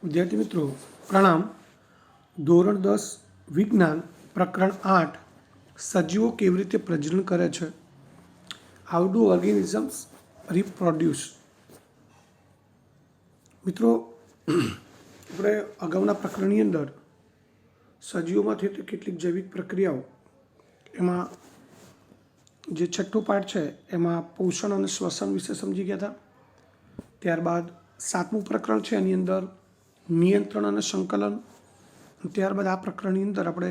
विद्यार्थी मित्रों प्रणाम। ધોરણ 10 વિજ્ઞાન પ્રકરણ 8 સજીવો કેવી રીતે પ્રજનન કરે છે, હાઉ ડુ ઓર્ગેનિઝમ્સ રિપ્રોડ્યુસ। મિત્રો આપણે અગાઉના પ્રકરણની અંદર સજીવોમાં થતી કેટલીક જૈવિક પ્રક્રિયાઓ, એમાં જે છઠ્ઠો પાઠ છે એમાં પોષણ અને શ્વસન વિશે સમજી ગયા હતા। ત્યારબાદ સાતમું પ્રકરણ છે એની અંદર નિયંત્રણ અને સંકલન। ત્યારબાદ આ પ્રકરણની અંદર આપણે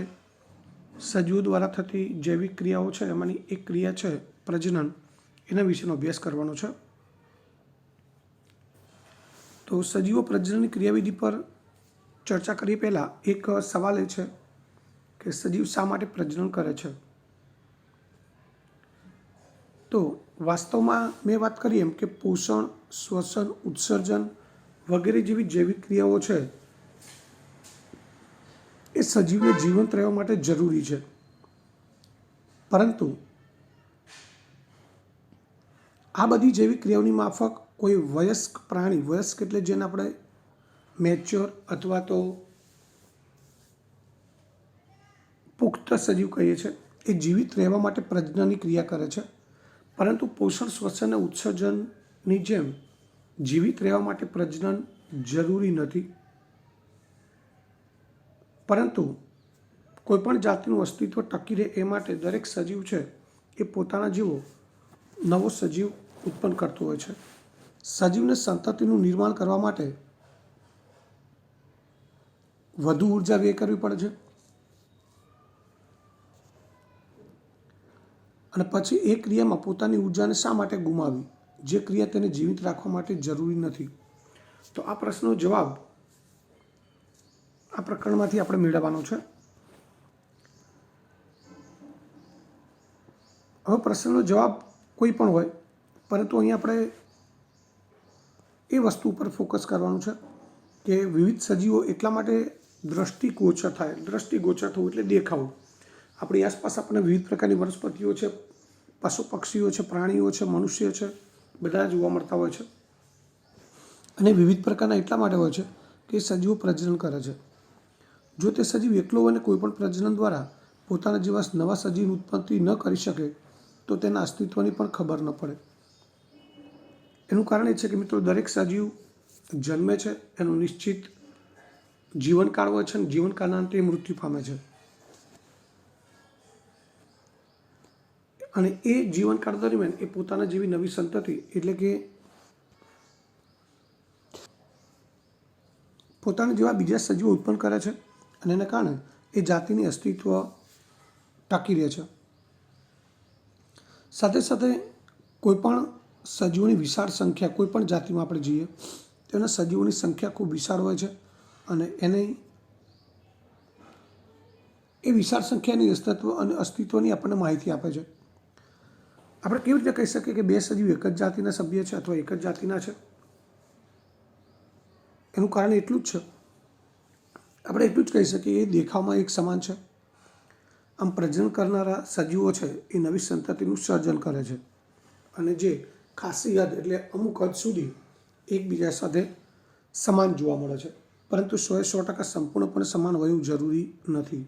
સજીવો દ્વારા થતી જૈવિક ક્રિયાઓ છે એમાંની એક ક્રિયા છે પ્રજનન, એના વિશેનો અભ્યાસ કરવાનો છે। તો સજીવો પ્રજનનની ક્રિયાવિધિ પર ચર્ચા કરીએ પહેલાં એક સવાલ એ છે કે સજીવ શા માટે પ્રજનન કરે છે। તો વાસ્તવમાં મેં વાત કરી એમ કે પોષણ, શ્વસન, ઉત્સર્જન વગેરે જેવી જૈવિક ક્રિયાઓ છે એ સજીવને જીવંત રહેવા માટે જરૂરી છે, પરંતુ આ બધી જૈવિક ક્રિયાઓની માફક કોઈ વયસ્ક પ્રાણી, વયસ્ક એટલે જેને આપણે મેચ્યોર અથવા તો પુખ્ત સજીવ કહીએ છીએ, એ જીવિત રહેવા માટે પ્રજનનની ક્રિયા કરે છે, પરંતુ પોષણ, શ્વસન અને ઉત્સર્જનની જેમ જીવિત રહેવા માટે પ્રજનન જરૂરી નથી। પરંતુ કોઈપણ જાતિનું અસ્તિત્વ ટકી રહે એ માટે દરેક સજીવ છે એ પોતાના જેવો નવો સજીવ ઉત્પન્ન કરતો હોય છે। સજીવને સંતતિનું નિર્માણ કરવા માટે વધુ ઉર્જા વ્યય કરવી પડે છે, અને પછી એ ક્રિયામાં પોતાની ઉર્જાને શા માટે ગુમાવવી, જે ક્રિયા તેને જીવિત રાખવા માટે જરૂરી નથી। તો આ પ્રશ્નનો જવાબ આ પ્રકરણમાંથી આપણે મેળવવાનો છે। હવે પ્રશ્નનો જવાબ કોઈ પણ હોય, પરંતુ અહીં આપણે એ વસ્તુ ઉપર ફોકસ કરવાનું છે કે વિવિધ સજીવો એટલા માટે દ્રષ્ટિગોચર થાય। દ્રષ્ટિગોચર થવું એટલે દેખાવું। આપણી આસપાસ આપણને વિવિધ પ્રકારની વનસ્પતિઓ છે, પશુ પક્ષીઓ છે, પ્રાણીઓ છે, મનુષ્ય છે, બધા જોવા મળતા હોય છે, અને વિવિધ પ્રકારના એટલા માટે હોય છે કે સજીવો પ્રજનન કરે છે। જો તે સજીવ એકલો હોય અને કોઈપણ પ્રજનન દ્વારા પોતાના જેવા નવા સજીવની ઉત્પત્તિ ન કરી શકે તો તેના અસ્તિત્વની પણ ખબર ન પડે। એનું કારણ એ છે કે મિત્રો, દરેક સજીવ જન્મે છે, એનું નિશ્ચિત જીવનકાળ હોય છે, અને જીવનકાળના અંતે મૃત્યુ પામે છે, અને એ જીવનકાળ દરમિયાન એ પોતાના જેવી નવી સંતતિ એટલે કે પોતાના જેવા બીજા સજીવો ઉત્પન્ન કરે છે, અને એના કારણે એ જાતિની અસ્તિત્વ ટકી રહે છે। સાથે સાથે કોઈપણ સજીવોની વિશાળ સંખ્યા, કોઈપણ જાતિમાં આપણે જઈએ તો એના સજીવોની સંખ્યા ખૂબ વિશાળ હોય છે, અને એને એ વિશાળ સંખ્યાની અસ્તિત્વની આપણને માહિતી આપે છે। આપણે કેવી રીતે કહી શકીએ કે બે સજીવ એક જ જાતિના સભ્ય છે અથવા એક જ જાતિના છે? એનું કારણ એટલું જ છે, આપણે એટલું જ કહી શકીએ એ દેખાવમાં એક સમાન છે। આમ પ્રજનન કરનારા સજીવો છે એ નવી સંતતિનું સર્જન કરે છે, અને જે ખાસી હદ એટલે અમુક હદ સુધી એકબીજા સાથે સમાન જોવા મળે છે, પરંતુ 100% સંપૂર્ણપણે સમાન હોય એવું જરૂરી નથી।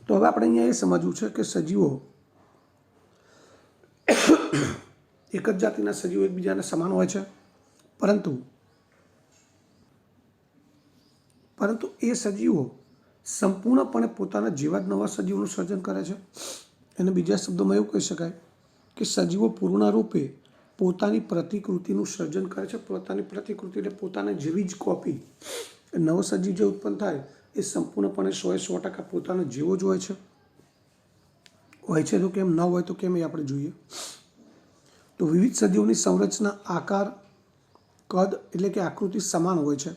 તો હવે આપણે અહીંયા એ સમજવું છે કે સજીવો એક જ જાતિના સજીવો એકબીજાને સમાન હોય છે, પરંતુ એ સજીવો સંપૂર્ણપણે પોતાના જેવા જ નવા સજીવોનું સર્જન કરે છે। એને બીજા શબ્દોમાં એવું કહી શકાય કે સજીવો પૂર્ણરૂપે પોતાની પ્રતિકૃતિનું સર્જન કરે છે। પોતાની પ્રતિકૃતિ એટલે પોતાના જેવી જ કોપી। નવો સજીવ જે ઉત્પન્ન થાય એ સંપૂર્ણપણે 100% પોતાના જેવો જ હોય છે। હોય છે તો કેમ, ન હોય તો કેમ, એ આપણે જોઈએ। તો વિવિધ સજીવોની સંરચના, આકાર, કદ એટલે કે આકૃતિ સમાન હોય છે,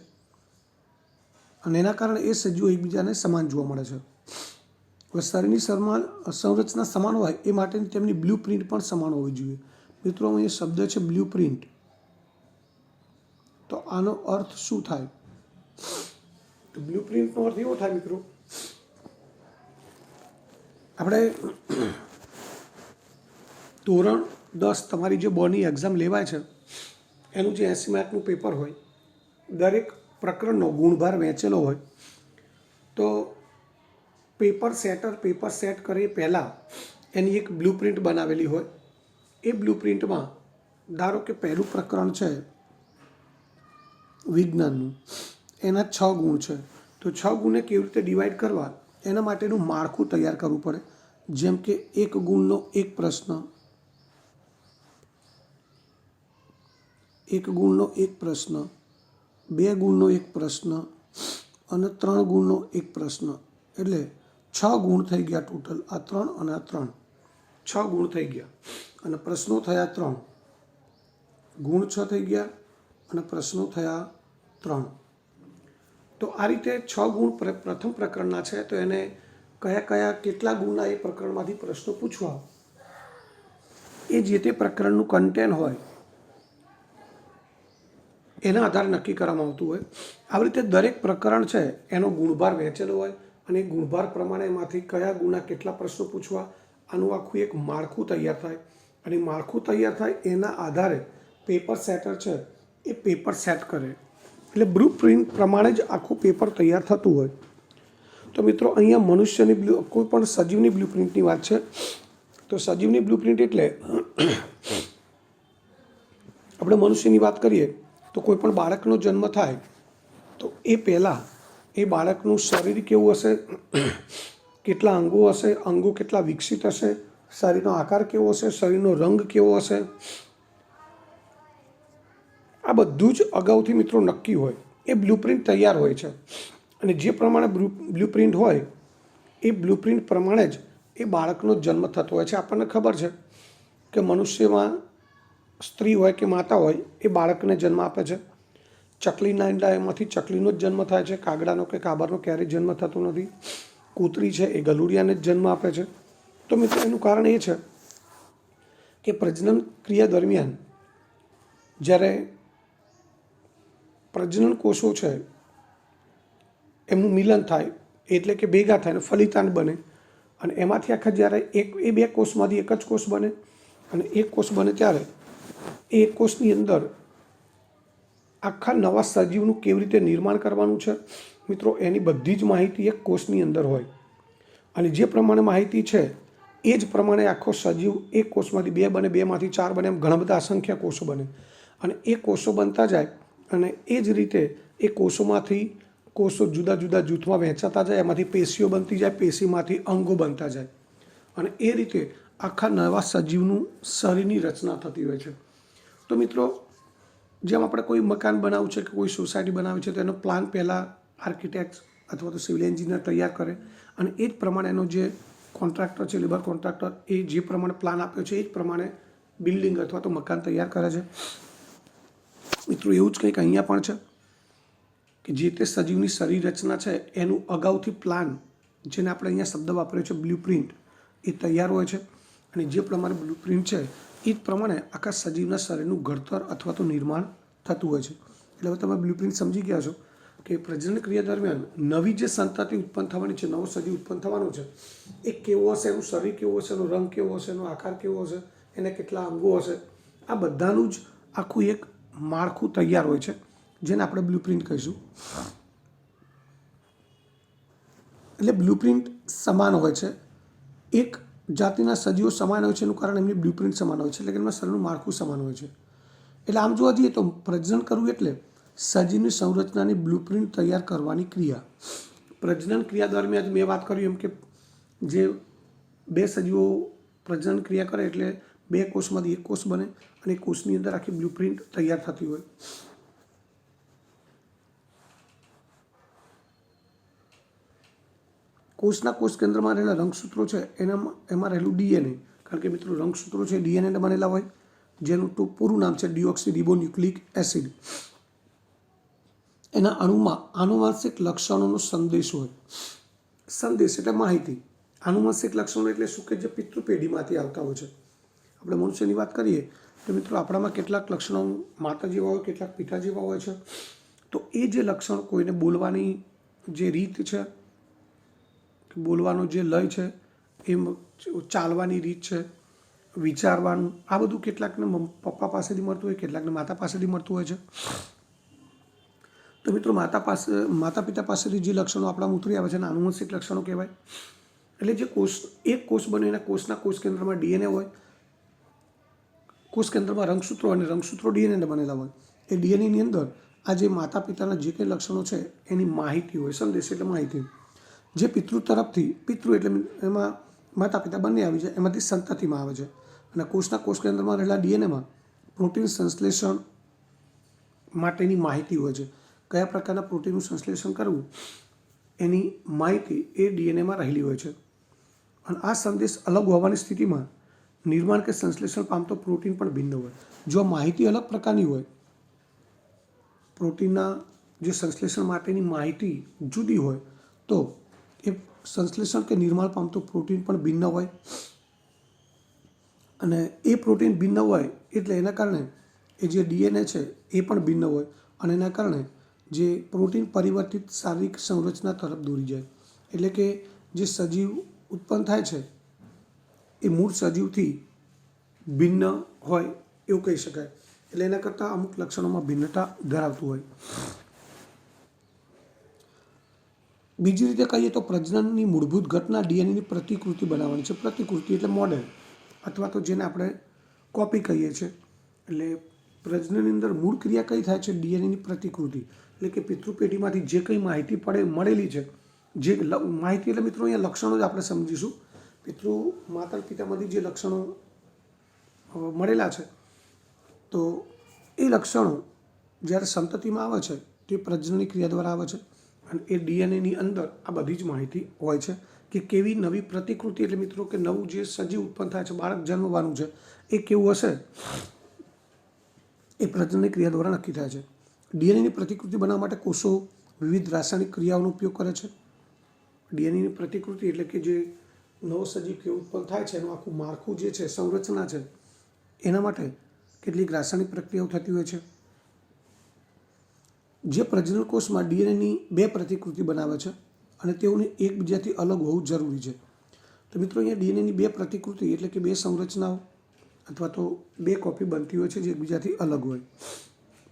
અને એના કારણે એ સજીવો એકબીજાને સમાન જોવા મળે છે। હવે શરીરની સંરચના સમાન હોય એ માટેની તેમની બ્લુ પ્રિન્ટ પણ સમાન હોવી જોઈએ। મિત્રો, અહીં શબ્દ છે બ્લુ પ્રિન્ટ, તો આનો અર્થ શું થાય? તો બ્લુ પ્રિન્ટનો અર્થ એવો થાય મિત્રો, આપણે ધોરણ 10 તમારી જે બોર્ડની એક્ઝામ લેવાય છે એનું જે 80 માર્કનું પેપર હોય, દરેક પ્રકરણનો ગુણભાર વહેંચેલો હોય, તો પેપર સેટ કરે પહેલાં એની એક બ્લુ પ્રિન્ટ બનાવેલી હોય. એ બ્લુ પ્રિન્ટમાં ધારો કે પહેલું પ્રકરણ છે વિજ્ઞાનનું, એના 6 ગુણ છે, તો 6 ગુણને કેવી રીતે ડિવાઈડ કરવા એના માટેનું માળખું તૈયાર કરવું પડે. જેમ કે 1 ગુણનો એક પ્રશ્ન, 1 ગુણનો એક પ્રશ્ન, 2 ગુણનો એક પ્રશ્ન અને 3 ગુણનો એક પ્રશ્ન. એટલે 6 ગુણ થઈ ગયા ટોટલ. આ 3 અને આ 3, 6 ગુણ થઈ ગયા અને પ્રશ્નો થયા 3. ગુણ 6 થઈ ગયા અને પ્રશ્નો થયા 3. તો આ રીતે 6 ગુણ પ્રથમ પ્રકરણના છે, તો એને કયા કેટલા ગુણના એ પ્રકરણમાંથી પ્રશ્નો પૂછવા, એ જે તે પ્રકરણનું કન્ટેન્ટ હોય એના આધારે નક્કી કરવામાં આવતું હોય. આવી રીતે દરેક પ્રકરણ છે એનો ગુણભાર વહેંચેલો હોય અને એ ગુણભાર પ્રમાણે એમાંથી કયા ગુણના કેટલા પ્રશ્નો પૂછવા, આનું આખું એક માળખું તૈયાર થાય. અને માળખું તૈયાર થાય એના આધારે પેપર સેટર છે એ પેપર સેટ કરે. એટલે બ્લુ પ્રિન્ટ પ્રમાણે જ આખું પેપર તૈયાર થતું હોય. તો મિત્રો, અહીંયા મનુષ્યની કોઈ પણ સજીવની બ્લુ પ્રિન્ટની વાત છે. તો સજીવની બ્લુ પ્રિન્ટ એટલે આપણે મનુષ્યની વાત કરીએ તો કોઈ પણ બાળકનો જન્મ થાય તો એ પહેલાં એ બાળકનું શરીર કેવું હશે, કેટલા અંગો હશે, અંગો કેટલા વિકસિત હશે, શરીરનો આકાર કેવો હશે, શરીરનો રંગ કેવો હશે, આ બધું જ અગાઉથી મિત્રો નક્કી હોય. એ બ્લુપ્રિન્ટ તૈયાર હોય છે અને જે પ્રમાણે બ્લુપ્રિન્ટ હોય એ બ્લુપ્રિન્ટ પ્રમાણે જ એ બાળકનો જન્મ થતો હોય છે. આપણને ખબર છે કે મનુષ્યમાં સ્ત્રી હોય કે માતા હોય એ બાળકને જન્મ આપે છે. ચકલીના ઈંડા એમાંથી ચકલીનો જ જન્મ થાય છે, કાગડાનો કે કાબરનો ક્યારેય જન્મ થતો નથી. કૂતરી છે એ ગલુડિયાને જ જન્મ આપે છે. તો મિત્રો, એનું કારણ એ છે કે પ્રજનન ક્રિયા દરમિયાન જ્યારે પ્રજનન કોષો છે એમનું મિલન થાય, એટલે કે ભેગા થાય અને ફલિતાંડ બને, અને એમાંથી આખા જ્યારે એ 2 કોષમાંથી એક જ કોષ બને અને એક કોષ બને ત્યારે એ એક કોષની અંદર આખા નવા સજીવનું કેવી રીતે નિર્માણ કરવાનું છે મિત્રો, એની બધી જ માહિતી એક કોષની અંદર હોય. અને જે પ્રમાણે માહિતી છે એ જ પ્રમાણે આખો સજીવ એક કોષમાંથી 2 બને, 2માંથી 4 બને, એમ ઘણા બધા અસંખ્ય કોષો બને. અને એ કોષો બનતા જાય અને એ જ રીતે એ કોષોમાંથી કોષો જુદા જુદા જૂથમાં વહેંચાતા જાય, એમાંથી પેશીઓ બનતી જાય, પેશીમાંથી અંગો બનતા જાય અને એ રીતે આખા નવા સજીવનું શરીરની રચના થતી હોય છે. તો મિત્રો, જેમ આપણે કોઈ મકાન બનાવવું છે કે કોઈ સોસાયટી બનાવવી છે તો એનો પ્લાન પહેલાં આર્કિટેક્ટ અથવા તો સિવિલ એન્જિનિયર તૈયાર કરે અને એ જ પ્રમાણે એનો જે કોન્ટ્રાક્ટર છે, લેબર કોન્ટ્રાક્ટર, એ જે પ્રમાણે પ્લાન આપ્યો છે એ જ પ્રમાણે બિલ્ડિંગ અથવા તો મકાન તૈયાર કરે છે. મિત્રો, એવું જ કંઈક અહીંયા પણ છે કે જે તે સજીવની શરીર રચના છે એનું અગાઉથી પ્લાન, જેને આપણે અહીંયા શબ્દ વાપર્યો છે બ્લુપ્રિન્ટ, એ તૈયાર હોય છે. અને જે પ્રમાણે બ્લુપ્રિન્ટ છે એ જ પ્રમાણે આખા સજીવના શરીરનું ઘડતર અથવા તો નિર્માણ થતું હોય છે. એટલે હવે તમે બ્લુપ્રિન્ટ સમજી ગયા છો કે પ્રજનન ક્રિયા દરમિયાન નવી જે સંતતિ ઉત્પન્ન થવાની છે, નવો સજીવ ઉત્પન્ન થવાનો છે, એ કેવો હશે, એનું શરીર કેવું હશે, એનો રંગ કેવો હશે, એનો આકાર કેવો હશે, એને કેટલા અંગો હશે, આ બધાનું જ આખું એક માળખું તૈયાર હોય છે, જેને આપણે બ્લુપ્રિન્ટ કહીશું. એટલે બ્લુપ્રિન્ટ સમાન હોય છે. એક જાતિના સજીવો સમાન હોય છે એનું કારણ એમની બ્લુપ્રિન્ટ સમાન હોય છે, એટલે કે એમના શરીરનું માળખું સમાન હોય છે. એટલે આમ જોવા જઈએ તો પ્રજનન કરવું એટલે સજીવની સંરચનાની બ્લુપ્રિન્ટ તૈયાર કરવાની ક્રિયા. પ્રજનન ક્રિયા દરમિયાન મેં વાત કરી એમ કે જે 2 સજીવો પ્રજનન ક્રિયા કરે એટલે 2 કોષમાંથી એક કોષ બને અને એ કોષની અંદર આખી બ્લુપ્રિન્ટ તૈયાર થતી હોય. કોષના કોષ કેન્દ્રમાં રહેલા રંગસૂત્રો છે એમાં રહેલું ડીએનએ, કારણ કે મિત્રો રંગસૂત્રો છે ડીએનએ બનેલા હોય, જેનું પૂરું નામ છે ડીઓક્સીરિબોન્યુક્લિક એસિડ. એના અણુમાં આનુવંશિક લક્ષણોનો સંદેશ હોય. સંદેશ એટલે માહિતી. આનુવંશિક લક્ષણો એટલે શું કે જે પિતૃ પેઢીમાંથી આવતા હોય છે. આપણે મનુષ્યની વાત કરીએ તો મિત્રો આપણામાં કેટલાક લક્ષણો માતા જેવા હોય, કેટલાક પિતા જેવા હોય છે. તો એ જે લક્ષણ કોઈને બોલવાની જે રીત છે, બોલવાનો જે લય છે, એમ ચાલવાની રીત છે, વિચારવાનું, આ બધું કેટલાકને પપ્પા પાસેથી મળતું હોય, કેટલાકને માતા પાસેથી મળતું હોય છે. તો મિત્રો માતા પિતા પાસેથી જે લક્ષણો આપણામાં ઉતરી આવે છે એને આનુવંશિક લક્ષણો કહેવાય. એટલે જે એક કોષ બને એના કોષના કોષ કેન્દ્રમાં ડીએનએ હોય, કોષ કેન્દ્રમાં રંગસૂત્રો અને રંગસૂત્રો ડીએનએને બનેલા હોય. એ ડીએનએની અંદર આ જે માતા પિતાના જે કંઈ લક્ષણો છે એની માહિતી હોય, સંદેશ એટલે માહિતી, જે પિતૃ તરફથી, પિતૃ એટલે એમાં માતા પિતા બંને આવી જાય, એમાંથી સંતતિમાં આવે છે. અને કોષના કોષ કેન્દ્રમાં રહેલા ડીએનએમાં પ્રોટીન સંશ્લેષણ માટેની માહિતી હોય છે. કયા પ્રકારના પ્રોટીનનું સંશ્લેષણ કરવું એની માહિતી એ ડીએનએમાં રહેલી હોય છે. અને આ સંદેશ અલગ હોવાની સ્થિતિમાં નિર્માણ કે સંશ્લેષણ પામતો પ્રોટીન પણ ભિન્ન હોય. જો માહિતી અલગ પ્રકારની હોય, પ્રોટીનના જે સંશ્લેષણ માટેની માહિતી જુદી હોય, તો એ સંશ્લેષણ કે નિર્માણ પામતું પ્રોટીન પણ ભિન્ન હોય. અને એ પ્રોટીન ભિન્ન હોય એટલે એના કારણે એ જે ડીએનએ છે એ પણ ભિન્ન હોય. અને એના કારણે જે પ્રોટીન પરિવર્તિત શારીરિક સંરચના તરફ દોરી જાય. એટલે કે જે સજીવ ઉત્પન્ન થાય છે એ મૂળ સજીવથી ભિન્ન હોય એવું કહી શકાય. એટલે એના કરતાં અમુક લક્ષણોમાં ભિન્નતા ધરાવતું હોય. બીજી રીતે કહીએ તો પ્રજનનની મૂળભૂત ઘટના ડીએનએની પ્રતિકૃતિ બનાવવાની છે. પ્રતિકૃતિ એટલે મોડેલ, અથવા તો જેને આપણે કોપી કહીએ છીએ. એટલે પ્રજનનની અંદર મૂળ ક્રિયા કઈ થાય છે? ડીએનએની પ્રતિકૃતિ. એટલે કે પિતૃપેઢીમાંથી જે કંઈ માહિતી મળેલી છે, જે માહિતી એટલે મિત્રો અહીંયા લક્ષણો જ આપણે સમજીશું. માતા પિતામાંથી જે લક્ષણો મળેલા છે, તો એ લક્ષણો જ્યારે સંતતિમાં આવે છે તે પ્રજનનની ક્રિયા દ્વારા આવે છે. અને એ ડીએનએની અંદર આ બધી જ માહિતી હોય છે કે કેવી નવી પ્રતિકૃતિ, એટલે મિત્રો કે નવું જે સજીવ ઉત્પન્ન થાય છે, બાળક જન્મવાનું છે, એ કેવું હશે એ પ્રજનનની ક્રિયા દ્વારા નક્કી થાય છે. ડીએનએની પ્રતિકૃતિ બનાવવા માટે કોષો વિવિધ રાસાયણિક ક્રિયાઓનો ઉપયોગ કરે છે. ડીએનએની પ્રતિકૃતિ એટલે કે જે નવો સજીવ કેવું ઉત્પન્ન થાય છે એનું આખું માળખું જે છે, સંરચના છે, એના માટે કેટલીક રાસાયણિક પ્રક્રિયાઓ થતી હોય છે. જે પ્રજનન કોષમાં ડીએનએની બે પ્રતિકૃતિ બનાવે છે અને તેઓને એકબીજાથી અલગ હોવું જરૂરી છે. તો મિત્રો અહીંયા ડીએનએની બે પ્રતિકૃતિ એટલે કે બે સંરચનાઓ અથવા તો બે કોપી બનતી હોય છે જે એકબીજાથી અલગ હોય.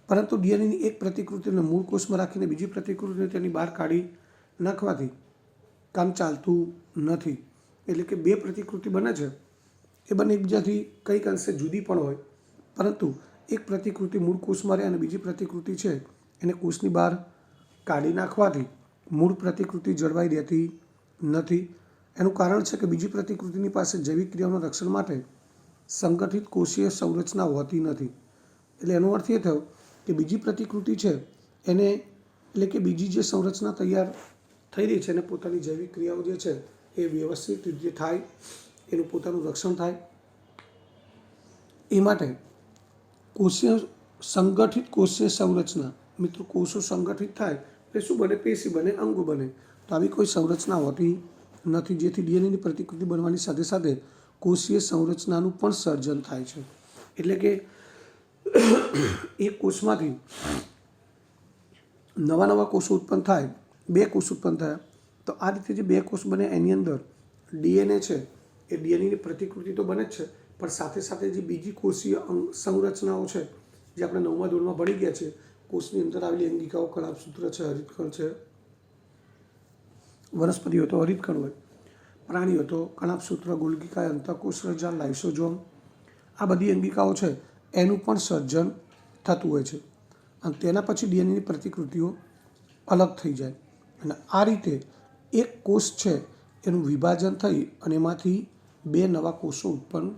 પરંતુ ડીએનએની એક પ્રતિકૃતિને મૂળ કોષમાં રાખીને બીજી પ્રતિકૃતિને તેની બહાર કાઢી નાખવાથી કામ ચાલતું નથી. એટલે કે બે પ્રતિકૃતિ બને છે એ બંને એકબીજાથી કંઈક અંશે જુદી પણ હોય, પરંતુ એક પ્રતિકૃતિ મૂળ કોષમાં રહે અને બીજી પ્રતિકૃતિ છે એને કોષની બહાર કાઢી નાખવાથી મૂળ પ્રતિકૃતિ જળવાઈ રહેતી નથી. એનું કારણ છે કે બીજી પ્રતિકૃતિની પાસે જૈવિક ક્રિયાઓના રક્ષણ માટે સંગઠિત કોષીય સંરચના હોતી નથી. એટલે એનો અર્થ એ થયો કે બીજી પ્રતિકૃતિ છે એને, એટલે કે બીજી જે સંરચના તૈયાર થઈ રહી છે એને પોતાની જૈવિક ક્રિયાઓ જે છે એ વ્યવસ્થિત રીતે થાય, એનું પોતાનું રક્ષણ થાય. એ માટે કોષીય સંગઠિત કોષીય સંરચના, મિત્રો કોષો સંગઠિત થાય એટલે શું બને? પેશી બને, અંગો બને. તો આવી કોઈ સંરચના હોતી નથી, જેથી ડીએનએની પ્રતિકૃતિ બનવાની સાથે સાથે કોષીય સંરચનાનું પણ સર્જન થાય છે. એટલે કે એક કોષમાંથી નવા કોષો ઉત્પન્ન થાય, બે કોષ ઉત્પન્ન થયા, તો આ રીતે જે બે કોષ બને એની અંદર ડીએનએ છે એ ડીએનએની પ્રતિકૃતિ તો બને જ છે, પણ સાથે સાથે જે બીજી કોષીય સંરચનાઓ છે જે આપણે 9મા ધોરણમાં ભણી ગયા છે, કોષની અંદર આવેલી અંગિકાઓ, કણાભસૂત્ર છે, હરિતકણ છે, વનસ્પતિ હોય તો હરિતકણ હોય, પ્રાણી હોય તો કણાભસૂત્ર, ગોલ્ગીકાય, અંતઃકોષ રજા, લાઇસોઝોમ, આ બધી અંગિકાઓ છે એનું પણ સર્જન થતું હોય છે. અને તેના પછી ડીએનએની પ્રતિકૃતિઓ અલગ થઈ જાય અને આ રીતે એક કોષ છે એનું વિભાજન થઈ અને એમાંથી બે નવા કોષો ઉત્પન્ન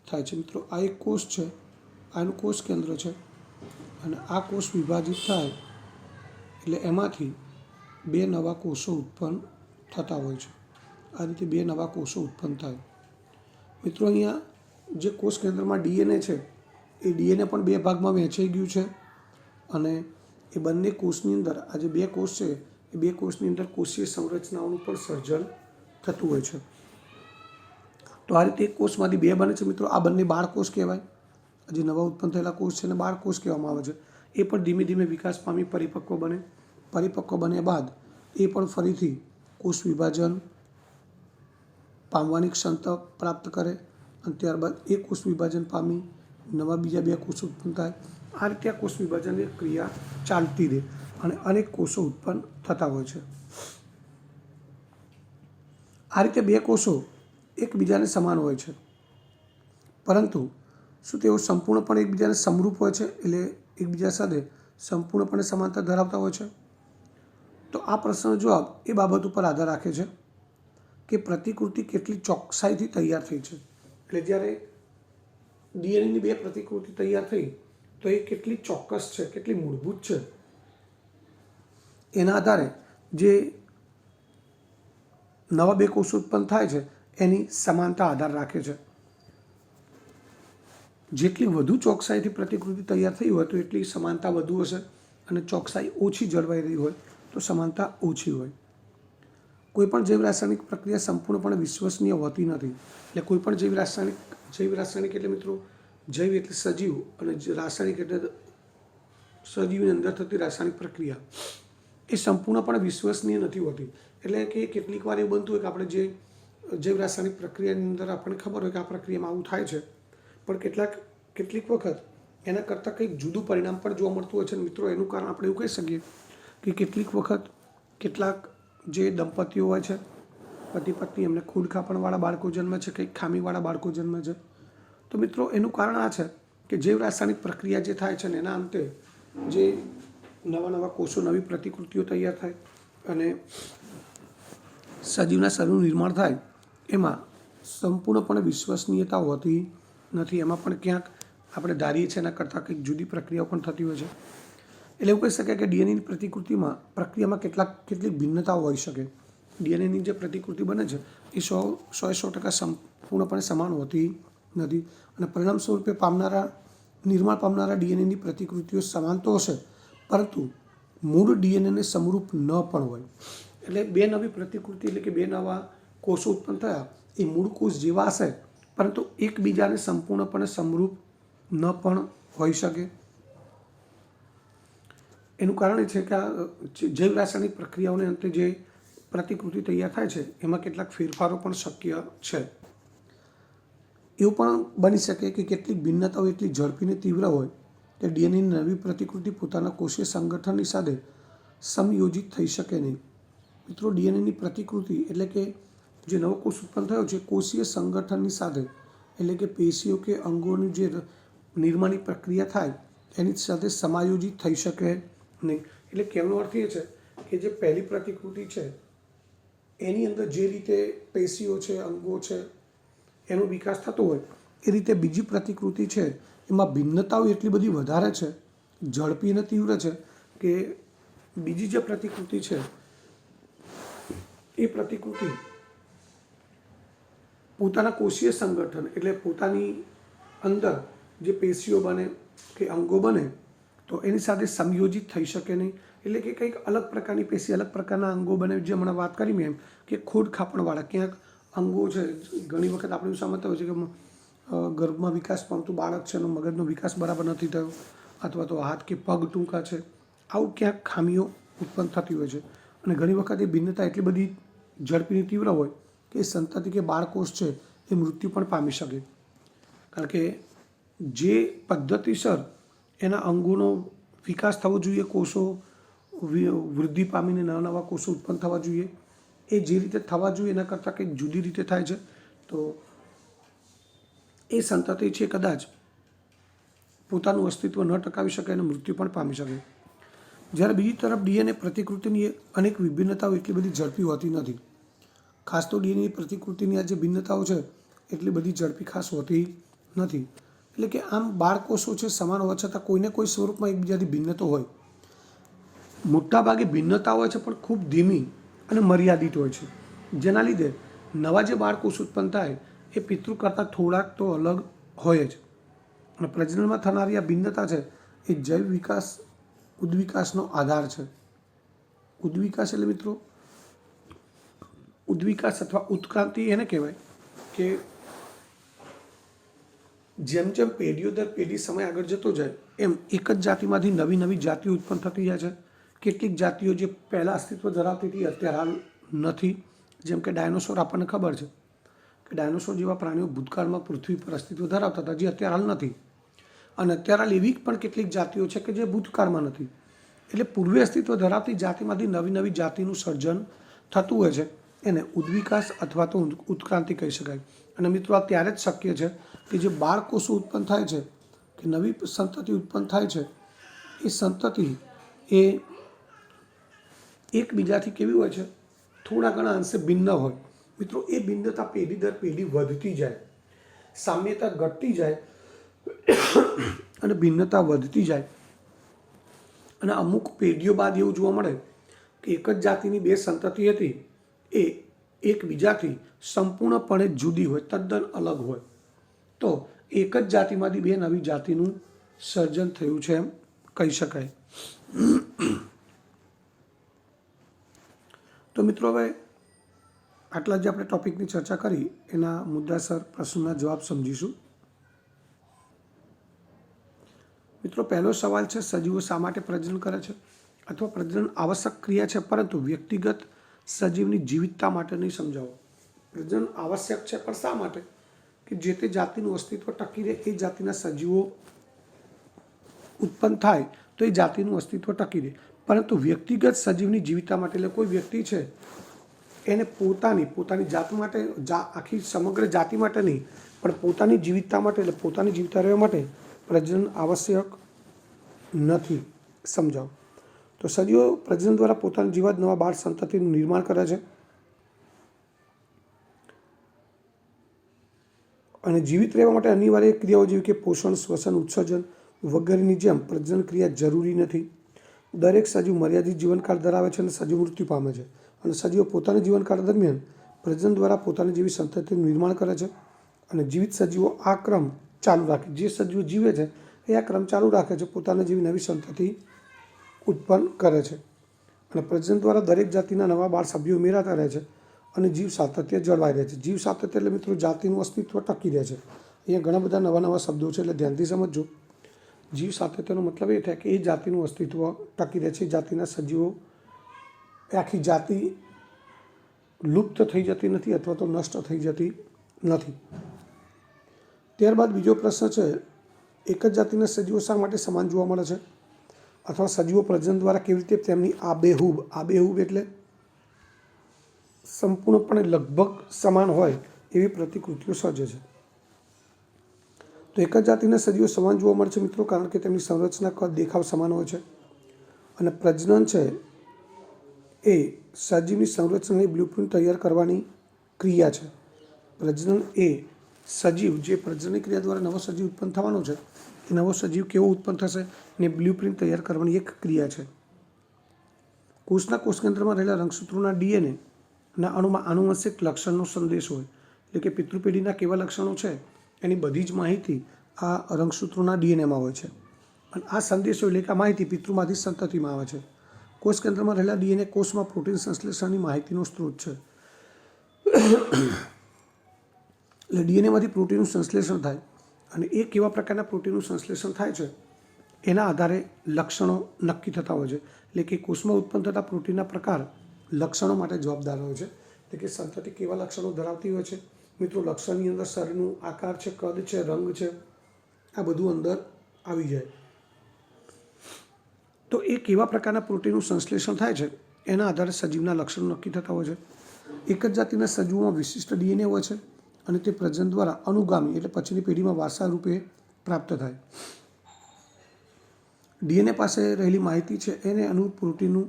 થાય છે. મિત્રો આ એક કોષ છે, આનું કોષ કેન્દ્ર છે, અને આ કોષ વિભાજિત થાય એટલે એમાંથી બે નવા કોષો ઉત્પન્ન થતા હોય છે. આ રીતે બે નવા કોષો ઉત્પન્ન થાય. મિત્રો અહીંયા જે કોષ કેન્દ્રમાં ડીએનએ છે એ ડીએનએ પણ બે ભાગમાં વહેંચાઈ ગયું છે અને એ બંને કોષની અંદર આ જે બે કોષ છે એ બે કોષની અંદર કોષીય સંરચનાઓનું પણ સર્જન થતું હોય છે. તો આ રીતે એક કોષમાંથી બે બને છે. મિત્રો આ બંને બાળકોષ કહેવાય. જે નવા ઉત્પન્ન થયેલા કોષ છે એને બાળકોષ કહેવામાં આવે છે. એ પણ ધીમે ધીમે વિકાસ પામી પરિપક્વ બને. પરિપક્વ બન્યા બાદ એ પણ ફરીથી કોષ વિભાજન પામવાની ક્ષમતા પ્રાપ્ત કરે અને ત્યારબાદ એ કોષ વિભાજન પામી નવા બીજા 2 કોષો ઉત્પન્ન થાય. આ રીતે આ કોષ વિભાજનની ક્રિયા ચાલતી રહે અને અનેક કોષો ઉત્પન્ન થતા હોય છે. આ રીતે 2 કોષો એકબીજાને સમાન હોય છે, પરંતુ શું તેઓ સંપૂર્ણપણે એકબીજાને સમરૂપ હોય છે, એટલે એકબીજા સાથે સંપૂર્ણપણે સમાનતા ધરાવતા હોય છે? તો આ પ્રશ્નનો જવાબ એ બાબત ઉપર આધાર રાખે છે કે પ્રતિકૃતિ કેટલી ચોકસાઈથી તૈયાર થઈ છે. એટલે જ્યારે ડીએનએની 2 પ્રતિકૃતિ તૈયાર થઈ તો એ કેટલી ચોક્કસ છે, કેટલી મૂળભૂત છે, એના આધારે જે નવા 2 કોષો ઉત્પન્ન થાય છે એની સમાનતા આધાર રાખે છે. જેટલી વધુ ચોકસાઈથી પ્રતિકૃતિ તૈયાર થઈ હોય તો એટલી સમાનતા વધુ હશે, અને ચોકસાઈ ઓછી જળવાઈ રહી હોય તો સમાનતા ઓછી હોય. કોઈપણ જૈવ રાસાયણિક પ્રક્રિયા સંપૂર્ણપણે વિશ્વસનીય હોતી નથી. એટલે કોઈપણ જૈવ રાસાયણિક એટલે મિત્રો, જૈવ એટલે સજીવ અને રાસાયણિક એટલે સજીવની અંદર થતી રાસાયણિક પ્રક્રિયા એ સંપૂર્ણપણે વિશ્વસનીય નથી હોતી. એટલે કે કેટલીક વાર એવું બનતું હોય કે આપણે જે જૈવ રાસાયણિક પ્રક્રિયાની અંદર આપણને ખબર હોય કે આ પ્રક્રિયામાં આવું થાય છે, પણ કેટલીક વખત એના કરતાં કંઈક જુદું પરિણામ પણ જોવા મળતું હોય છે. મિત્રો, એનું કારણ આપણે એવું કહી શકીએ કે કેટલીક વખત કેટલાક જે દંપતીઓ હોય છે, પતિ પત્ની, એમને ખૂડ ખાપણવાળા બાળકો જન્મે છે, કંઈક ખામીવાળા બાળકો જન્મે છે. તો મિત્રો, એનું કારણ આ છે કે જૈવ રાસાયણિક પ્રક્રિયા જે થાય છે ને એના અંતે જે નવા કોષો, નવી પ્રતિકૃતિઓ તૈયાર થાય અને સજીવના શરીરનું નિર્માણ થાય, એમાં સંપૂર્ણપણે વિશ્વસનીયતા હોતી નથી. એમાં પણ ક્યાંક આપણે ધારીએ છીએ એના કરતાં કંઈક જુદી પ્રક્રિયાઓ પણ થતી હોય છે. એટલે એવું કહી શકાય કે ડીએનએની પ્રક્રિયામાં કેટલીક ભિન્નતાઓ હોઈ શકે. ડીએનએની જે પ્રતિકૃતિ બને છે એ 100% સંપૂર્ણપણે સમાન હોતી નથી, અને પરિણામ સ્વરૂપે નિર્માણ પામનારા ડીએનએની પ્રતિકૃતિઓ સમાન તો હશે, પરંતુ મૂળ ડીએનએને સમરૂપ ન પણ હોય. એટલે 2 નવી પ્રતિકૃતિ એટલે કે 2 નવા કોષો ઉત્પન્ન થયા એ મૂળ કોષ જેવા હશે, પરંતુ એકબીજાને સંપૂર્ણપણે સમરૂપ ન પણ હોઈ શકે. એનું કારણ એ છે કે આ જૈવ રાસાયણિક પ્રક્રિયાઓને અંતે જે પ્રતિકૃતિ તૈયાર થાય છે એમાં કેટલાક ફેરફારો પણ શક્ય છે. એવું પણ બની શકે કે કેટલીક ભિન્નતાઓ એટલી ઝડપી અને તીવ્ર હોય કે ડીએનએની નવી પ્રતિકૃતિ પોતાના કોષીય સંગઠનની સાથે સમયોજિત થઈ શકે નહીં. મિત્રો, ડીએનએની પ્રતિકૃતિ એટલે કે જે નવો કોષ ઉત્પન્ન થયો છે કોષીય સંગઠનની સાથે, એટલે કે પેશીઓ કે અંગોની જે નિર્માણની પ્રક્રિયા થાય એની સાથે સમાયોજિત થઈ શકે નહીં. એટલે કહેવાનો અર્થ એ છે કે જે પહેલી પ્રતિકૃતિ છે એની અંદર જે રીતે પેશીઓ છે, અંગો છે, એનો વિકાસ થતો હોય એ રીતે બીજી પ્રતિકૃતિ છે એમાં ભિન્નતાઓ એટલી બધી વધારે છે, ઝડપી અને તીવ્ર છે કે બીજી જે પ્રતિકૃતિ છે એ પ્રતિકૃતિ પોતાના કોષીય સંગઠન એટલે પોતાની અંદર જે પેશીઓ બને કે અંગો બને તો એની સાથે સંયોજિત થઈ શકે નહીં. એટલે કે કંઈક અલગ પ્રકારની પેશી, અલગ પ્રકારના અંગો બને. જે હમણાં વાત કરી મેં એમ કે ખોડ ખાપણવાળા ક્યાંક અંગો છે. ઘણી વખત આપણે એવું સમજતા હોય છે કે ગર્ભમાં વિકાસ પામતું બાળક છે એનો મગજનો વિકાસ બરાબર નથી થયો, અથવા તો હાથ કે પગ ટૂંકા છે, આવું ક્યાંક ખામીઓ ઉત્પન્ન થતી હોય છે. અને ઘણી વખત એ ભિન્નતા એટલી બધી ઝડપીની તીવ્ર હોય કે સંતતિ કે બાળકોષ છે એ મૃત્યુ પણ પામી શકે. કારણ કે જે પદ્ધતિસર એના અંગોનો વિકાસ થવો જોઈએ, કોષો વૃદ્ધિ પામીને નવા કોષો ઉત્પન્ન થવા જોઈએ, એ જે રીતે થવા જોઈએ એના કરતાં કંઈક જુદી રીતે થાય છે, તો એ સંતતિ છે કદાચ પોતાનું અસ્તિત્વ ન ટકાવી શકે અને મૃત્યુ પણ પામી શકે. જ્યારે બીજી તરફ ડીએનએ પ્રતિકૃતિની અનેક વિભિન્નતાઓ એટલી બધી ઝડપી હોતી નથી. ખાસ તો ડીએનએ પ્રતિકૃતિની આ જે ભિન્નતાઓ છે એટલી બધી ઝડપી ખાસ હોતી નથી. એટલે કે આમ બાળકોષો છે સમાન હોવા છતાં કોઈને કોઈ સ્વરૂપમાં એકબીજાથી ભિન્નતા હોય. મોટાભાગે ભિન્નતા હોય છે પણ ખૂબ ધીમી અને મર્યાદિત હોય છે, જેના લીધે નવા જે બાળકોષ ઉત્પન્ન થાય એ પિતૃ કરતાં થોડાક તો અલગ હોય જ. અને પ્રજનનમાં થનારી આ ભિન્નતા છે એ જૈવ ઉદ્વિકાસનો આધાર છે. ઉદ્વિકાસ એટલે મિત્રો, ઉદ્વિકાસ અથવા ઉત્ક્રાંતિ એને કહેવાય કે જેમ જેમ પેઢીઓ દર પેઢી સમય આગળ જતો જાય એમ એક જ જાતિમાંથી નવી નવી જાતિઓ ઉત્પન્ન થતી જાય છે. કેટલીક જાતિઓ જે પહેલાં અસ્તિત્વ ધરાવતી હતી અત્યારે હાલ નથી. જેમ કે ડાયનોસોર આપણને ખબર છે કે ડાયનોસોર જેવા પ્રાણીઓ ભૂતકાળમાં પૃથ્વી પર અસ્તિત્વ ધરાવતા હતા, જે અત્યારે હાલ નથી. અને અત્યારે હાલ એવી પણ કેટલીક જાતિઓ છે કે જે ભૂતકાળમાં નથી. એટલે પૂર્વે અસ્તિત્વ ધરાવતી જાતિમાંથી નવી નવી જાતિનું સર્જન થતું હોય છે. એને ઉદ્વિકાસ અથવા તો ઉત્ક્રાંતિ કહી શકાય. અને મિત્રો આ ત્યારે જ શક્ય છે કે જે બાળકોષો ઉત્પન્ન થાય છે, કે નવી સંતતિ ઉત્પન્ન થાય છે, એ સંતતિ એ એકબીજાથી કેવી હોય છે, થોડા ઘણા અંશે ભિન્ન હોય. મિત્રો એ ભિન્નતા પેઢી દર પેઢી વધતી જાય, સામ્યતા ઘટતી જાય અને ભિન્નતા વધતી જાય. અને અમુક પેઢીઓ બાદ એવું જોવા મળે કે એક જ જાતિની બે સંતતિ હતી, એ એકબીજાથી સંપૂર્ણપણે જુદી હોય, તદ્દન અલગ હોય. તો એક જ જાતિમાંથી બે નવી જાતિનું સર્જન થયું છે એમ કહી શકાય. તો મિત્રો હવે આટલા જે આપણે ટૉપિકની ચર્ચા કરી એના મુદ્દાસર પ્રશ્નના જવાબ સમજીશું. મિત્રો પહેલો સવાલ છે, સજીવો શા માટે પ્રજનન કરે છે? અથવા પ્રજનન આવશ્યક ક્રિયા છે પરંતુ વ્યક્તિગત સજીવની જીવિતતા માટે નહીં. સમજાવો. પ્રજનન આવશ્યક છે પણ શા માટે? કે જે તે જાતિનું અસ્તિત્વ ટકી રહે, એ જાતિના સજીવો ઉત્પન્ન થાય તો એ જાતિનું અસ્તિત્વ ટકી રહે. પરંતુ વ્યક્તિગત સજીવની જીવિતતા માટે, એટલે કોઈ વ્યક્તિ છે એને પોતાની જાત માટે, આખી સમગ્ર જાતિ માટે નહીં, પણ પોતાની જીવિતતા માટે, એટલે પોતાની જીવિતતા રહેવા માટે પ્રજનન આવશ્યક નથી. સમજાવો. તો સજીવો પ્રજનન દ્વારા પોતાના જીવત નવા બાળ સંતતિનું નિર્માણ કરે છે. અને જીવિત રહેવા માટે અનિવાર્ય ક્રિયાઓ જેવી કે પોષણ, શ્વસન, ઉત્સર્જન વગેરેની જેમ પ્રજનન ક્રિયા જરૂરી નથી. દરેક સજીવ મર્યાદિત જીવનકાળ ધરાવે છે અને સજીવ મૃત્યુ પામે છે. અને સજીવો પોતાના જીવનકાળ દરમિયાન પ્રજનન દ્વારા પોતાની જેવી સંતતિનું નિર્માણ કરે છે. અને જીવિત સજીવો આ ક્રમ ચાલુ રાખે, જે સજીવો જીવે છે એ આ ક્રમ ચાલુ રાખે છે, પોતાના જેવી નવી સંતતિ ઉત્પન્ન કરે છે. અને પ્રજનન દ્વારા દરેક જાતિના નવા બાળ સભ્યો ઉમેરાતા રહે છે અને જીવ સાતત્ય જળવાઈ રહે છે. જીવ સાતત્ય એટલે મિત્રો જાતિનું અસ્તિત્વ ટકી રહે છે. અહીંયા ઘણા બધા નવા નવા શબ્દો છે, એટલે ધ્યાનથી સમજજો. જીવ સાતત્યનો મતલબ એ થાય કે એ જાતિનું અસ્તિત્વ ટકી રહે છે, જાતિના સજીવો, આખી જાતિ લુપ્ત થઈ જતી નથી અથવા તો નષ્ટ થઈ જતી નથી. ત્યારબાદ બીજો પ્રશ્ન છે, એક જ જાતિના સજીવો શા માટે સમાન જોવા મળે છે? અથવા સજીવો પ્રજનન દ્વારા કેવી રીતે તેમની આબેહૂબ એટલે સંપૂર્ણપણે લગભગ સમાન હોય એવી પ્રતિકૃતિઓ સર્જે છે. તો એક જ જાતિના સજીવો સમાન જોવા મળે છે મિત્રો, કારણ કે તેમની સંરચના, કદ, દેખાવ સમાન હોય છે. અને પ્રજનન છે એ સજીવની સંરચનાની બ્લુપ્રિન્ટ તૈયાર કરવાની ક્રિયા છે. પ્રજનન એ સજીવ, જે પ્રજનનની ક્રિયા દ્વારા નવો સજીવ ઉત્પન્ન થવાનો છે, એ નવો સજીવ કેવો ઉત્પન્ન થશે ને બ્લુપ્રિન્ટ તૈયાર કરવાની એક ક્રિયા છે. કોષના કોષકેન્દ્રમાં રહેલા રંગસૂત્રોના ડીએનએ ના અણુમાં આનુવંશિક લક્ષણનો સંદેશ હોય, એટલે કે પિતૃપેઢીના કેવા લક્ષણો છે એની બધી જ માહિતી આ રંગસૂત્રોના ડીએનએમાં હોય છે. અને આ સંદેશો, એટલે કે આ માહિતી પિતૃમાંથી સંતતિમાં આવે છે. કોષ કેન્દ્રમાં રહેલા ડીએનએ કોષમાં પ્રોટીન સંશ્લેષણની માહિતીનો સ્ત્રોત છે. એટલે ડીએનએમાંથી પ્રોટીનનું સંશ્લેષણ થાય અને એ કેવા પ્રકારના પ્રોટીનનું સંશ્લેષણ થાય છે એના આધારે લક્ષણો નક્કી થતા હોય છે. એટલે કે કોષમાં ઉત્પન્ન થતા પ્રોટીનના પ્રકાર લક્ષણો માટે જવાબદાર હોય છે. એટલે કે સંતતિ કેવા લક્ષણો ધરાવતી હોય છે મિત્રો? લક્ષણની અંદર શરીરનું આકાર છે, કદ છે, રંગ છે, આ બધું અંદર આવી જાય. તો એ કેવા પ્રકારના પ્રોટીનનું સંશ્લેષણ થાય છે એના આધારે સજીવના લક્ષણો નક્કી થતા હોય છે. એક જ જાતિના સજીવોમાં વિશિષ્ટ ડીએનએ હોય છે અને તે પ્રજનન દ્વારા અનુગામી, એટલે પછીની પેઢીમાં વારસા રૂપે પ્રાપ્ત થાય. ડીએનએ પાસે રહેલી માહિતી છે એને અનુરૂપ પ્રોટીનનું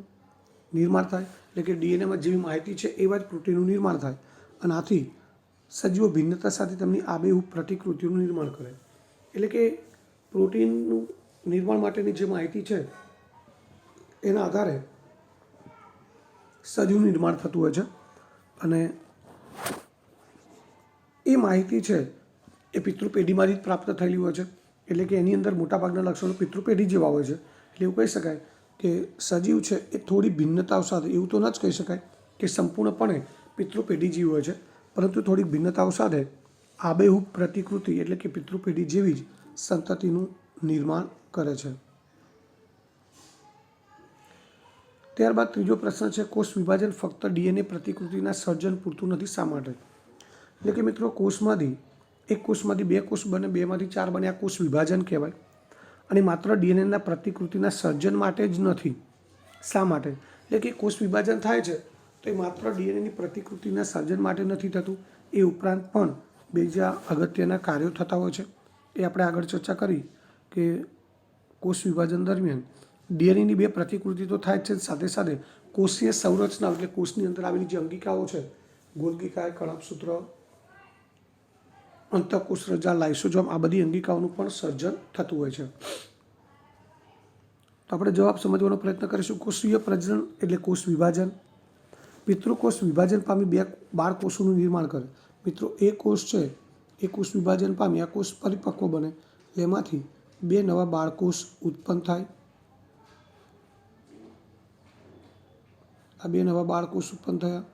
નિર્માણ થાય. એટલે કે ડીએનએમાં જેવી માહિતી છે એવા જ પ્રોટીનનું નિર્માણ થાય. અને આથી સજીવો ભિન્નતા સાથે તેમની આબેહૂબ પ્રતિકૃતિઓનું નિર્માણ કરે. એટલે કે પ્રોટીનનું નિર્માણ માટેની જે માહિતી છે એના આધારે સજીવનું નિર્માણ થતું હોય છે. અને એ માહિતી છે એ પિતૃપેઢીમાંથી જ પ્રાપ્ત થયેલી હોય છે. એટલે કે એની અંદર મોટાભાગના લક્ષણો પિતૃપેઢી જેવા હોય છે. એટલે એવું કહી શકાય કે સજીવ છે એ થોડી ભિન્નતાઓ સાથે, એવું તો ન જ કહી શકાય કે સંપૂર્ણપણે પિતૃપેઢી જેવી હોય છે, પરંતુ થોડીક ભિન્નતાઓ સાથે આબેહૂબ પ્રતિકૃતિ, એટલે કે પિતૃપેઢી જેવી જ સંતતિનું નિર્માણ કરે છે. ત્યારબાદ ત્રીજો પ્રશ્ન છે, કોષ વિભાજન ફક્ત ડીએનએ પ્રતિકૃતિના સર્જન પૂરતું નથી, શા માટે? એટલે કે મિત્રો કોષમાંથી એક કોષમાંથી 2 કોષ બને, 2માંથી 4 બને, આ કોષ વિભાજન કહેવાય. અને માત્ર ડીએનએના પ્રતિકૃતિના સર્જન માટે જ નથી. શા માટે? એટલે કે કોષ વિભાજન થાય છે તો એ માત્ર ડીએનએની પ્રતિકૃતિના સર્જન માટે નથી થતું, એ ઉપરાંત પણ બીજા અગત્યના કાર્યો થતા હોય છે. એ આપણે આગળ ચર્ચા કરી કે કોષ વિભાજન દરમિયાન ડીએનએની 2 પ્રતિકૃતિ તો થાય જ છે, સાથે સાથે કોષીય સંરચના એટલે કોષની અંદર આવેલી જે અંગિકાઓ છે, ગોલ્ગીકાય, કણકસૂત્ર, અંતઃકોષ રજા, લાઇસોસોમ, આ બધી અંગિકાઓનું પણ સર્જન થતું હોય છે. તો આપણે જવાબ સમજવાનો પ્રયત્ન કરીશું. કોષીય પ્રજનન એટલે કોષ વિભાજન. પિતૃકોષ વિભાજન પામી 2 બાળકોષોનું નિર્માણ કરે. મિત્રો એ કોષ છે એ કોષ વિભાજન પામી, આ કોષ પરિપક્વ બને, એમાંથી 2 નવા બાળકોષ ઉત્પન્ન થાય. આ 2 નવા બાળકોષ ઉત્પન્ન થયા.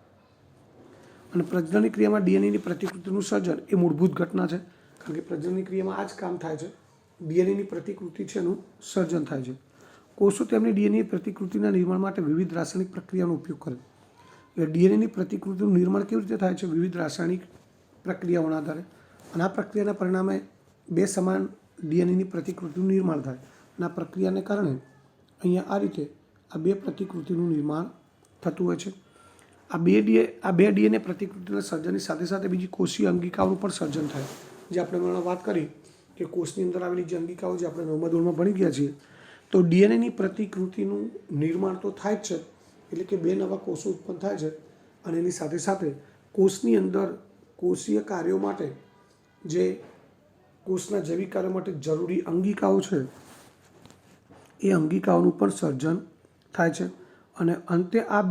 અને પ્રજનનની ક્રિયામાં ડીએનએની પ્રતિકૃતિનું સર્જન એ મૂળભૂત ઘટના છે, કારણ કે પ્રજનનની ક્રિયામાં આ જ કામ થાય છે. ડીએનએની પ્રતિકૃતિ છે એનું સર્જન થાય છે. કોષો તેમની ડીએનએ પ્રતિકૃતિના નિર્માણ માટે વિવિધ રાસાયણિક પ્રક્રિયાનો ઉપયોગ કરે. એટલે ડીએનએની પ્રતિકૃતિનું નિર્માણ કેવી રીતે થાય છે? વિવિધ રાસાયણિક પ્રક્રિયાઓના આધારે. અને આ પ્રક્રિયાના પરિણામે 2 સમાન ડીએનએની પ્રતિકૃતિનું નિર્માણ થાય. અને આ પ્રક્રિયાને કારણે અહીંયા આ રીતે આ 2 પ્રતિકૃતિનું નિર્માણ થતું હોય છે. આ બે ડીએનએ પ્રતિકૃતિના સર્જનની સાથે સાથે બીજી કોષીય અંગિકાઓનું પણ સર્જન થાય, જે આપણે હમણાં વાત કરી કે કોષની અંદર આવેલી જે અંગિકાઓ જે આપણે 9મા ધોરણમાં ભણી ગયા છીએ, તો ડીએનએની પ્રતિકૃતિનું નિર્માણ તો થાય જ છે, એટલે કે 2 નવા કોષો ઉત્પન્ન થાય છે. અને એની સાથે સાથે કોષની અંદર કોષીય કાર્યો માટે જે કોષના જૈવિક કાર્યો માટે જરૂરી અંગિકાઓ છે એ અંગિકાઓનું પણ સર્જન થાય છે. અને અંતે આ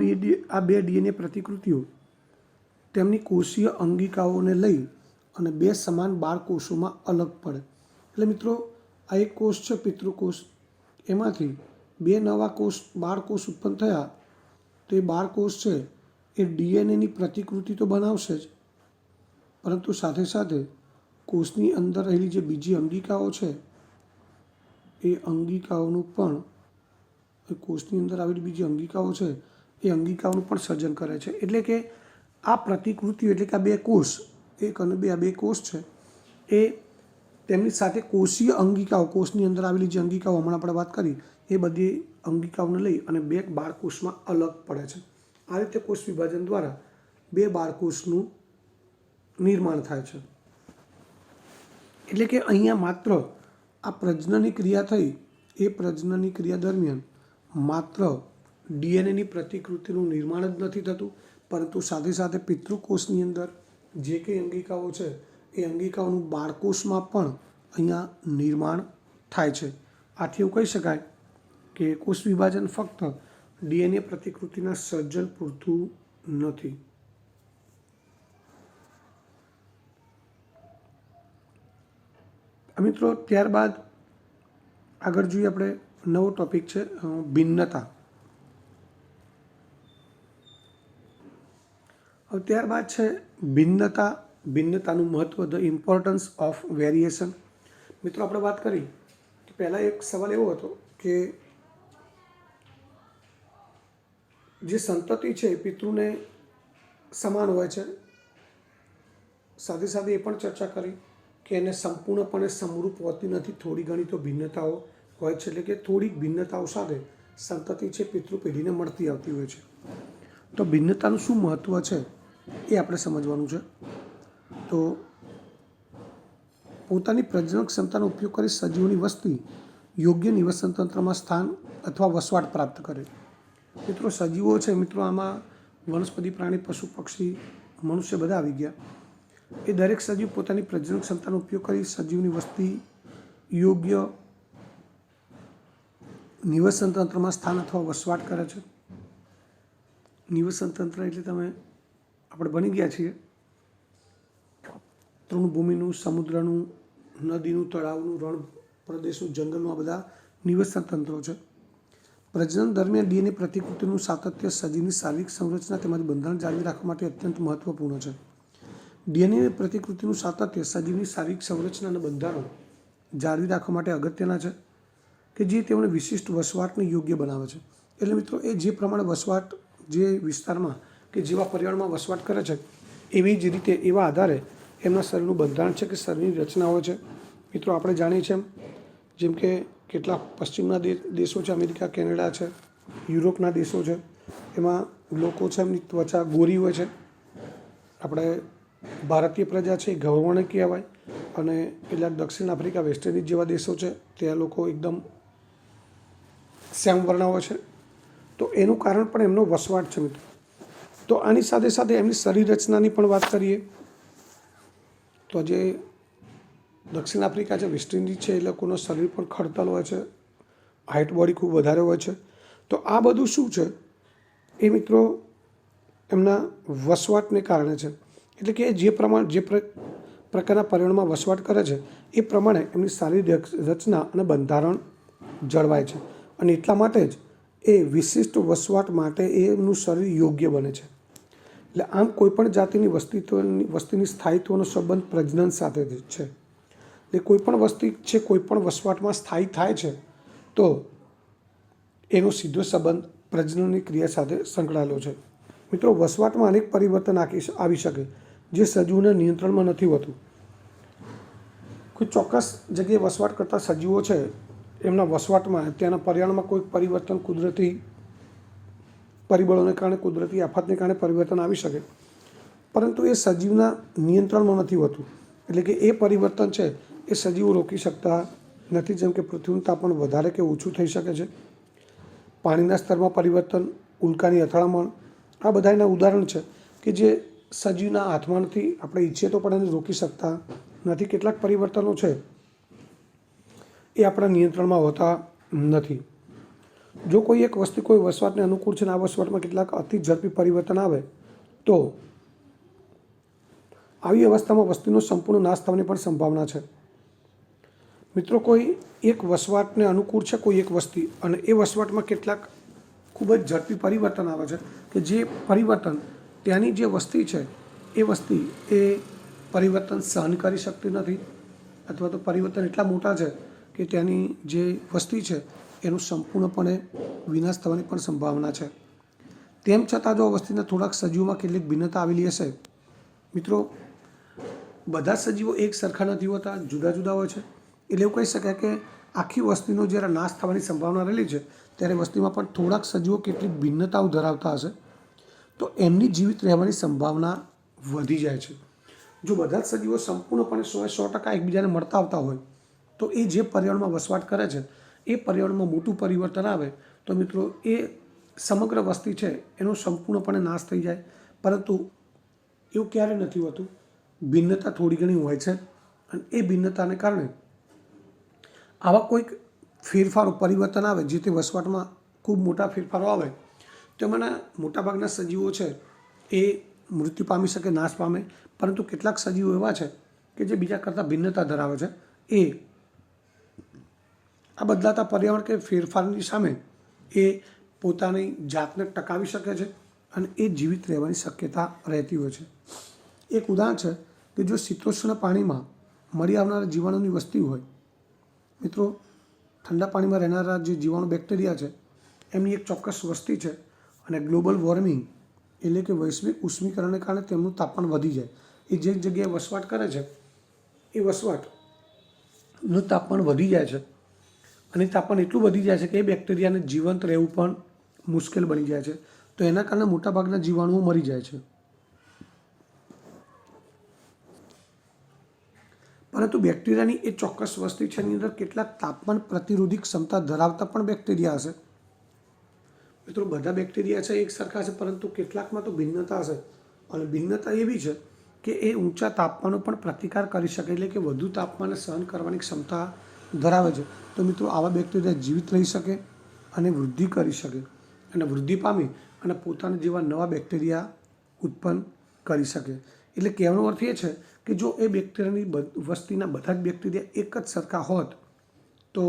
બે ડીએનએ પ્રતિકૃતિઓ તેમની કોષીય અંગિકાઓને લઈ અને 2 સમાન બાળકોષોમાં અલગ પડે. એટલે મિત્રો આ એક કોષ છે પિતૃકોષ, એમાંથી 2 નવા બાળકોષ ઉત્પન્ન થયા. તો એ બાળકોષ છે એ ડીએનએની પ્રતિકૃતિ તો બનાવશે જ, પરંતુ સાથે સાથે કોષની અંદર રહેલી જે બીજી અંગિકાઓ છે એ અંગિકાઓનું પણ કોષની અંદર આવેલી બીજી અંગિકાઓ છે એ અંગિકાઓનું પણ સર્જન કરે છે. એટલે કે આ પ્રતિકૃતિઓ એટલે કે આ 2 કોષ, 1 અને 2, આ 2 કોષ છે એ તેમની સાથે કોષીય અંગિકાઓ, કોષની અંદર આવેલી જે અંગિકાઓ હમણાં આપણે વાત કરી એ બધી અંગિકાઓને લઈ અને 2 બાળકોષમાં અલગ પડે છે. આ રીતે કોષ વિભાજન દ્વારા 2 બાળકોષનું નિર્માણ થાય છે. એટલે કે અહીંયા માત્ર આ પ્રજનનની ક્રિયા થઈ, એ પ્રજનનની ક્રિયા દરમિયાન માત્ર ડીએનએની પ્રતિકૃતિનું નિર્માણ જ નથી થતું, પરંતુ સાથે સાથે પિતૃકોષની અંદર જે કંઈ અંગિકાઓ છે એ અંગિકાઓનું બાળકોષમાં પણ અહીંયા નિર્માણ થાય છે. આથી એવું કહી શકાય કે કોષ વિભાજન ફક્ત ડીએનએ પ્રતિકૃતિના સર્જન પૂરતું નથી. મિત્રો ત્યારબાદ આગળ જોઈએ આપણે નવો ટોપિક છે ભિન્નતા. હવે ત્યારબાદ છે ભિન્નતાનું મહત્વ, ધ ઇમ્પોર્ટન્સ ઓફ વેરિએશન. મિત્રો આપણે વાત કરી કે પહેલાં એક સવાલ એવો હતો કે જે સંતતિ છે એ પિતૃને સમાન હોય છે. સાથે સાથે એ પણ ચર્ચા કરી કે એને સંપૂર્ણપણે સમરૂપ હોતી નથી, થોડી ઘણી તો ભિન્નતાઓ હોય છે. એટલે કે થોડીક ભિન્નતાઓ સાથે સંતતિ છે પિતૃ પેઢીને મળતી આવતી હોય છે. તો ભિન્નતાનું શું મહત્ત્વ છે એ આપણે સમજવાનું છે. તો પોતાની પ્રજનન ક્ષમતાનો ઉપયોગ કરી સજીવોની વસ્તી યોગ્ય નિવસન તંત્રમાં સ્થાન અથવા વસવાટ પ્રાપ્ત કરે. મિત્રો સજીવો છે, મિત્રો આમાં વનસ્પતિ, પ્રાણી, પશુ, પક્ષી, મનુષ્ય બધા આવી ગયા. એ દરેક સજીવ પોતાની પ્રજનન ક્ષમતાનો ઉપયોગ કરી સજીવની વસ્તી યોગ્ય નિવસન તંત્રમાં સ્થાન અથવા વસવાટ કરે છે. નિવસન તંત્ર એટલે આપણે ભણી ગયા છીએ તૃણભૂમિનું, સમુદ્રનું, નદીનું, તળાવનું, રણ પ્રદેશનું, જંગલનું, આ બધા નિવસન તંત્રો છે. પ્રજનન દરમિયાન ડીએનએ પ્રતિકૃતિનું સાતત્ય સજીવની શારીરિક સંરચના તેમજ બંધારણ જાળવી રાખવા માટે અત્યંત મહત્વપૂર્ણ છે. ડીએનએ પ્રતિકૃતિનું સાતત્ય સજીવની શારીરિક સંરચના અને બંધારણ જાળવી રાખવા માટે અગત્યના છે કે જે તેઓને વિશિષ્ટ વસવાટને યોગ્ય બનાવે છે. એટલે મિત્રો એ જે પ્રમાણે વસવાટ, જે વિસ્તારમાં કે જેવા પર્યાવરણમાં વસવાટ કરે છે એવી જ રીતે એવા આધારે એમના શરીરનું બંધારણ છે કે શરીરની રચના હોય છે. મિત્રો આપણે જાણીએ છીએ જેમ કે કેટલાક પશ્ચિમના દેશો છે, અમેરિકા, કેનેડા છે, યુરોપના દેશો છે, એમાં લોકો છે એમની ત્વચા ગોરી હોય છે. આપણે ભારતીય પ્રજા છે એ ગૌરવણી કહેવાય, અને કેટલાક દક્ષિણ આફ્રિકા, વેસ્ટ ઇન્ડિઝ જેવા દેશો છે ત્યાં લોકો એકદમ શ્યામ વર્ણ હોય છે. તો એનું કારણ પણ એમનો વસવાટ છે મિત્રો. તો આની સાથે સાથે એમની શરીર રચનાની પણ વાત કરીએ તો જે દક્ષિણ આફ્રિકા છે, વેસ્ટ ઇન્ડિઝ છે, એ લોકોનું શરીર પણ ખડતલ હોય છે, હાઇટ બોડી ખૂબ વધારે હોય છે. તો આ બધું શું છે એ મિત્રો એમના વસવાટને કારણે છે. એટલે કે જે પ્રકારના પર્યાવરણમાં વસવાટ કરે છે એ પ્રમાણે એમની શારીરિક રચના અને બંધારણ જળવાય છે, અને એટલા માટે જ એ વિશિષ્ટ વસવાટ માટે એમનું શરીર યોગ્ય બને છે. એટલે આમ કોઈપણ જાતિની વસ્તીની સ્થાયિત્વનો સંબંધ પ્રજનન સાથે છે. એટલે કોઈપણ વસ્તી છે કોઈપણ વસવાટમાં સ્થાયી થાય છે તો એનો સીધો સંબંધ પ્રજનનની ક્રિયા સાથે સંકળાયેલો છે. મિત્રો, વસવાટમાં અનેક પરિવર્તન આવી શકે જે સજીવોના નિયંત્રણમાં નથી હોતું. કોઈ ચોક્કસ જગ્યાએ વસવાટ કરતા સજીવો છે, એમના વસવાટમાં ત્યાંના પર્યાવરણમાં કોઈ પરિવર્તન, કુદરતી પરિબળોને કારણે, કુદરતી આફતને કારણે પરિવર્તન આવી શકે, પરંતુ એ સજીવના નિયંત્રણમાં નથી હોતું. એટલે કે એ પરિવર્તન છે એ સજીવો રોકી શકતા નથી. જેમ કે પૃથ્વીનું તાપમાન વધારે કે ઓછું થઈ શકે છે, પાણીના સ્તરમાં પરિવર્તન, ઉલ્કાની અથડામણ, આ બધા એના ઉદાહરણ છે કે જે સજીવના હાથમાં નથી. આપણે ઈચ્છીએ તો પણ એને રોકી શકતા નથી. કેટલાક પરિવર્તનો છે એ આપણા નિયંત્રણમાં હોતા નથી. જો કોઈ એક વસ્તુ કોઈ વસવાટને અનુકૂળ છે અને આ વસવાટમાં કેટલાક અતિ ઝડપી પરિવર્તન આવે તો આવી અવસ્થામાં વસ્તીનો સંપૂર્ણ નાશ થવાની પણ સંભાવના છે. મિત્રો, કોઈ એક વસવાટને અનુકૂળ છે કોઈ એક વસ્તી, અને એ વસવાટમાં કેટલાક ખૂબ જ ઝડપી પરિવર્તન આવે છે કે જે પરિવર્તન ત્યાંની જે વસ્તી છે એ વસ્તી એ પરિવર્તન સહન કરી શકતી નથી, અથવા તો પરિવર્તન એટલા મોટા છે કે ત્યાંની જે વસ્તી છે એનું સંપૂર્ણપણે વિનાશ થવાની પણ સંભાવના છે. તેમ છતાં જો વસ્તીના થોડાક સજીવોમાં કેટલીક ભિન્નતા આવેલી હશે. મિત્રો, બધા સજીવો એક સરખા નથી હોતા, જુદા જુદા હોય છે. એટલે એવું કહી શકાય કે આખી વસ્તીનો જ્યારે નાશ થવાની સંભાવના રહેલી છે ત્યારે વસ્તીમાં પણ થોડાક સજીવો કેટલીક ભિન્નતાઓ ધરાવતા હશે, તો એમની જીવિત રહેવાની સંભાવના વધી જાય છે. જો બધા જ સજીવો સંપૂર્ણપણે 100% એકબીજાને મળતા આવતા હોય તો એ જે પર્યાવરણમાં વસવાટ કરે છે એ પર્યાવરણમાં મોટું પરિવર્તન આવે તો મિત્રો એ સમગ્ર વસ્તી છે એનો સંપૂર્ણપણે નાશ થઈ જાય. પરંતુ એવું ક્યારે નથી હોતું. ભિન્નતા થોડી ઘણી હોય છે, અને એ ભિન્નતાને કારણે આવા કોઈક ફેરફારો, પરિવર્તન આવે, જે તે વસવાટમાં ખૂબ મોટા ફેરફારો આવે તો એમાંના મોટાભાગના સજીવો છે એ મૃત્યુ પામી શકે, નાશ પામે. પરંતુ કેટલાક સજીવો એવા છે કે જે બીજા કરતાં ભિન્નતા ધરાવે છે, એ આ બદલાતા પર્યાવરણ કે ફેરફારની સામે એ પોતાની જાતને ટકાવી શકે છે અને એ જીવિત રહેવાની શક્યતા રહેતી હોય છે. એક ઉદાહરણ છે કે જો શીતોષ્ણ પાણીમાં મળી આવનારા જીવાણુની વસ્તી હોય, મિત્રો, ઠંડા પાણીમાં રહેનારા જે જીવાણુ બેક્ટેરિયા છે એમની એક ચોક્કસ વસ્તી છે, અને ગ્લોબલ વોર્મિંગ એટલે કે વૈશ્વિક ઉષ્મીકરણને કારણે તેમનું તાપમાન વધી જાય. એ જે જગ્યાએ વસવાટ કરે છે એ વસવાટનું તાપમાન વધી જાય છે, અને તાપમાન એટલું વધી જાય છે કે એ બેક્ટેરિયાને જીવંત રહેવું પણ મુશ્કેલ બની જાય છે. તો એના કારણે મોટાભાગના જીવાણુઓ મરી જાય છે. પરંતુ બેક્ટેરિયાની એ ચોક્કસ વસ્તી છે એની અંદર કેટલાક તાપમાન પ્રતિરોધી ક્ષમતા ધરાવતા પણ બેક્ટેરિયા હશે. મિત્રો, બધા બેક્ટેરિયા છે એક સરખા છે, પરંતુ કેટલાકમાં તો ભિન્નતા હશે, અને ભિન્નતા એવી છે કે એ ઊંચા તાપમાનો પણ પ્રતિકાર કરી શકે, એટલે કે વધુ તાપમાનને સહન કરવાની ક્ષમતા ધરાવે છે. તો મિત્રો, આવા બેક્ટેરિયા જીવિત રહી શકે અને વૃદ્ધિ કરી શકે, અને વૃદ્ધિ પામી અને પોતાના જેવા નવા બેક્ટેરિયા ઉત્પન્ન કરી શકે. એટલે કહેવાનો અર્થ એ છે કે જો એ બેક્ટેરિયાની વસ્તીના બધા જ બેક્ટેરિયા એક જ સરખા હોત તો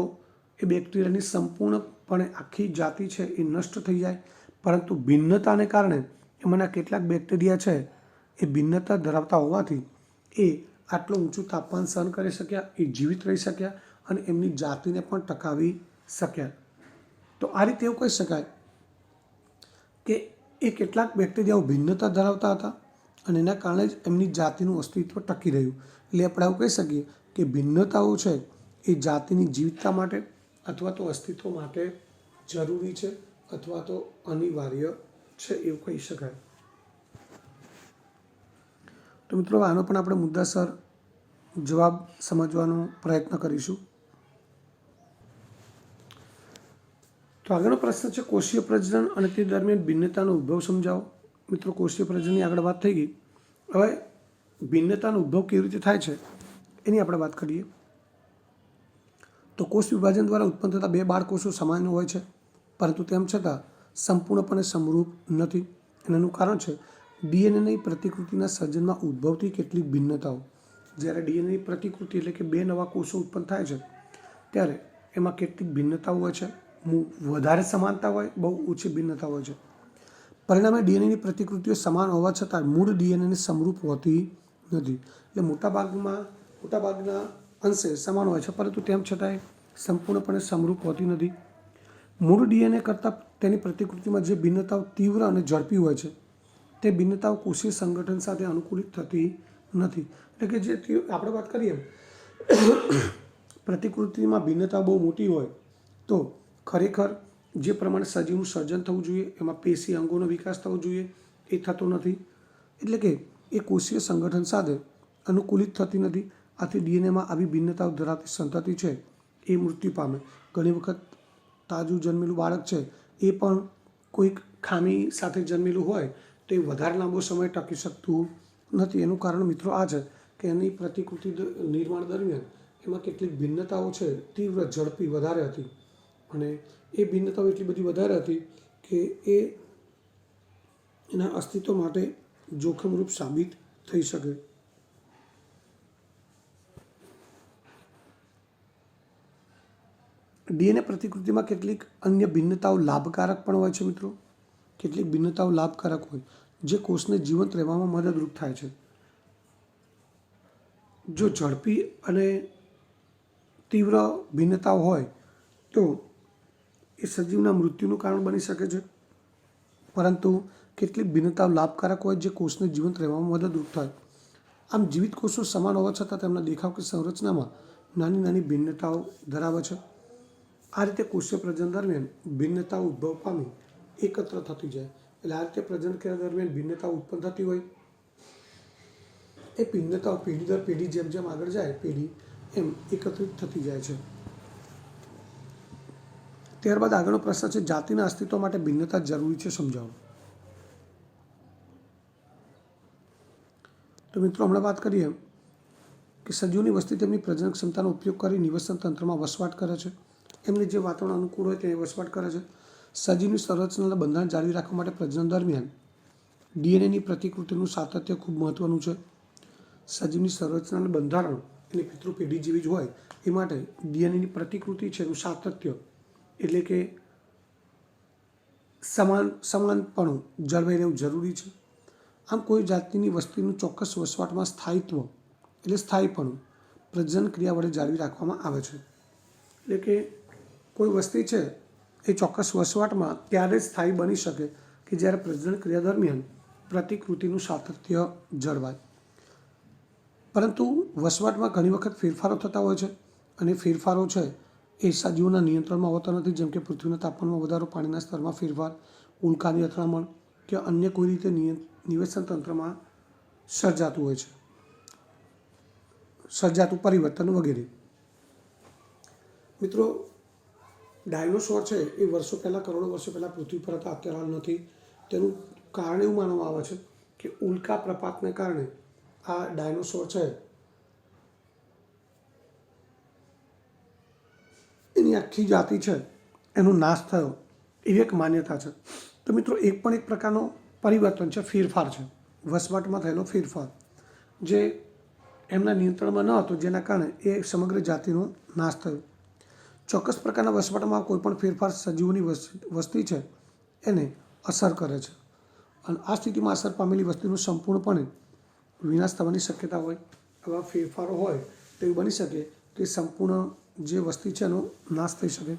એ બેક્ટેરિયાની સંપૂર્ણપણે આખી જાતિ છે એ નષ્ટ થઈ જાય. પરંતુ ભિન્નતાને કારણે એમાંના કેટલાક બેક્ટેરિયા છે એ ભિન્નતા ધરાવતા હોવાથી એ આટલું ઊંચું તાપમાન સહન કરી શક્યા, એ જીવિત રહી શક્યા અને એમની જાતિને પણ ટકાવી શક્યા. તો આ રીતે એવું કહી શકાય કે એ કેટલાક બેક્ટેરિયાઓ ભિન્નતા ધરાવતા હતા અને એના કારણે જ એમની જાતિનું અસ્તિત્વ ટકી રહ્યું. એટલે આપણે આવું કહી શકીએ કે ભિન્નતાઓ છે એ જાતિની જીવિતતા માટે અથવા તો અસ્તિત્વ માટે જરૂરી છે અથવા તો અનિવાર્ય છે એવું કહી શકાય. તો મિત્રો આનો પણ આપણે મુદ્દાસર જવાબ સમજવાનો પ્રયત્ન કરીશું. તો આગળનો પ્રશ્ન છે કોષીય પ્રજનન અને તે દરમિયાન ભિન્નતાનો ઉદ્ભવ સમજાવો. મિત્રો કોષીય પ્રજનનની આગળ વાત થઈ ગઈ. હવે ભિન્નતાનો ઉદ્ભવ કેવી રીતે થાય છે એની આપણે વાત કરીએ. તો કોષ વિભાજન દ્વારા ઉત્પન્ન થતા બે બાળકોષો સમાન હોય છે, પરંતુ તેમ છતાં સંપૂર્ણપણે સમરૂપ નથી. એનું કારણ છે ડીએનએની પ્રતિકૃતિના સર્જનમાં ઉદ્ભવતી કેટલીક ભિન્નતાઓ. જ્યારે ડીએનએની પ્રતિકૃતિ એટલે કે બે નવા કોષો ઉત્પન્ન થાય છે ત્યારે એમાં કેટલીક ભિન્નતાઓ હોય છે. વધારે સમાનતા હોય, બહુ ઓછી ભિન્નતા હોય છે. પરિણામે ડીએનએની પ્રતિકૃતિઓ સમાન હોવા છતાં મૂળ ડીએનએની સમરૂપ હોતી નથી. એટલે મોટાભાગના અંશે સમાન હોય છે, પરંતુ તેમ છતાંય સંપૂર્ણપણે સમરૂપ હોતી નથી. મૂળ ડીએનએ કરતાં તેની પ્રતિકૃતિમાં જે ભિન્નતાઓ તીવ્ર અને ઝડપી હોય છે તે ભિન્નતાઓ કોષીય સંગઠન સાથે અનુકૂલિત થતી નથી. એટલે કે જે આપણે વાત કરીએ પ્રતિકૃતિમાં ભિન્નતા બહુ મોટી હોય તો ખરેખર જે પ્રમાણે સજીવનું સર્જન થવું જોઈએ, એમાં પેશી અંગોનો વિકાસ થવો જોઈએ, એ થતો નથી. એટલે કે એ કોષીય સંગઠન સાથે અનુકૂલિત થતી નથી. આથી ડીએનએમાં આવી ભિન્નતાઓ ધરાવતી સંતતિ છે એ મૃત્યુ પામે. ઘણી વખત તાજું જન્મેલું બાળક છે એ પણ કોઈક ખામી સાથે જન્મેલું હોય તો એ વધારે લાંબો સમય ટકી શકતું નથી. એનું કારણ મિત્રો આ છે કે એની પ્રતિકૃતિ નિર્માણ દરમિયાન એમાં કેટલીક ભિન્નતાઓ છે તીવ્ર, ઝડપી વધારે હતી અને એ ભિન્નતાઓ એટલી બધી વધારે હતી કે એ એના અસ્તિત્વ માટે જોખમરૂપ સાબિત થઈ શકે. ડીએનએ પ્રતિકૃતિમાં કેટલીક અન્ય ભિન્નતાઓ લાભકારક પણ હોય છે મિત્રો. કેટલીક ભિન્નતાઓ લાભકારક હોય જે કોષને જીવંત રહેવામાં મદદરૂપ થાય છે. જો ઝડપી અને તીવ્ર ભિન્નતાઓ હોય તો એ સજીવના મૃત્યુનું કારણ બની શકે છે, પરંતુ કેટલીક ભિન્નતાઓ લાભકારક હોય જે કોષને જીવંત રહેવામાં મદદરૂપ થાય. આમ જીવિત કોષો સમાન હોવા છતાં તેમના દેખાવ કે સંરચનામાં નાની નાની ભિન્નતાઓ ધરાવે છે. આ રીતે કોષીય પ્રજનન દરમિયાન ભિન્નતાઓ ઉદ્ભવ પામી એકત્ર થતી જાય. એટલે આ રીતે પ્રજનન ક્રિયા દરમિયાન ભિન્નતાઓ ઉત્પન્ન થતી હોય એ ભિન્નતાઓ પેઢી દર પેઢી જેમ જેમ આગળ જાય પેઢી એમ એકત્રિત થતી જાય છે. ત્યારબાદ આગળનો પ્રશ્ન છે જાતિના અસ્તિત્વ માટે ભિન્નતા જરૂરી છે, સમજાવો. તો મિત્રો હમણાં વાત કરીએ કે સજીવની વસ્તી તેમની પ્રજનન ક્ષમતાનો ઉપયોગ કરી નિવસન તંત્રમાં વસવાટ કરે છે. એમને જે વાતાવરણ અનુકૂળ હોય તે વસવાટ કરે છે. સજીવની સંરચનાના બંધારણ જાળવી રાખવા માટે પ્રજનન દરમિયાન ડીએનએની પ્રતિકૃતિનું સાતત્ય ખૂબ મહત્ત્વનું છે. સજીવની સંરચનાના બંધારણ એટલે પિતૃ પેઢી જેવી જ હોય એ માટે ડીએનએની પ્રતિકૃતિ છે એનું સાતત્ય એટલે કે સમાનપણું જળવાઈ રહેવું જરૂરી છે. આમ કોઈ જાતિની વસ્તીનું ચોક્કસ વસવાટમાં સ્થાયિત્વ એટલે સ્થાયીપણું પ્રજનન ક્રિયા વડે જાળવી રાખવામાં આવે છે. એટલે કે કોઈ વસ્તી છે એ ચોક્કસ વસવાટમાં ત્યારે સ્થાયી બની શકે કે જ્યારે પ્રજનન ક્રિયા દરમિયાન પ્રતિકૃતિનું સાતત્ય જળવાય. પરંતુ વસવાટમાં ઘણી વખત ફેરફારો થતા હોય છે અને ફેરફારો છે એ સજીવોના નિયંત્રણમાં હોતા નથી. જેમ કે પૃથ્વીના તાપમાનમાં વધારો, પાણીના સ્તરમાં ફેરફાર, ઉલ્કાની અથડામણ કે અન્ય કોઈ રીતે નિવસન તંત્રમાં સર્જાતું પરિવર્તન વગેરે. મિત્રો ડાયનોસોર છે એ વર્ષો પહેલાં, કરોડો વર્ષો પહેલાં પૃથ્વી પર હતા, અત્યારે હાલ નથી. તેનું કારણ એવું માનવામાં આવે છે કે ઉલ્કા પ્રપાતને કારણે આ ડાયનોસોર છે એની આખી જાતિ છે એનો નાશ થયો એવી એક માન્યતા છે. તો મિત્રો એક પ્રકારનો પરિવર્તન છે, ફેરફાર છે, વસવાટમાં થયેલો ફેરફાર જે એમના નિયંત્રણમાં ન હતો, જેના કારણે એ સમગ્ર જાતિનો નાશ થયો. ચોક્કસ પ્રકારના વસવાટમાં કોઈપણ ફેરફાર સજીવોની વસ્તી છે એને અસર કરે છે અને આ સ્થિતિમાં અસર પામેલી વસ્તીનું સંપૂર્ણપણે વિનાશ થવાની શક્યતા હોય. આવા ફેરફારો હોય તો એવું બની શકે કે સંપૂર્ણ જે વસ્તી છે એનો નાશ થઈ શકે.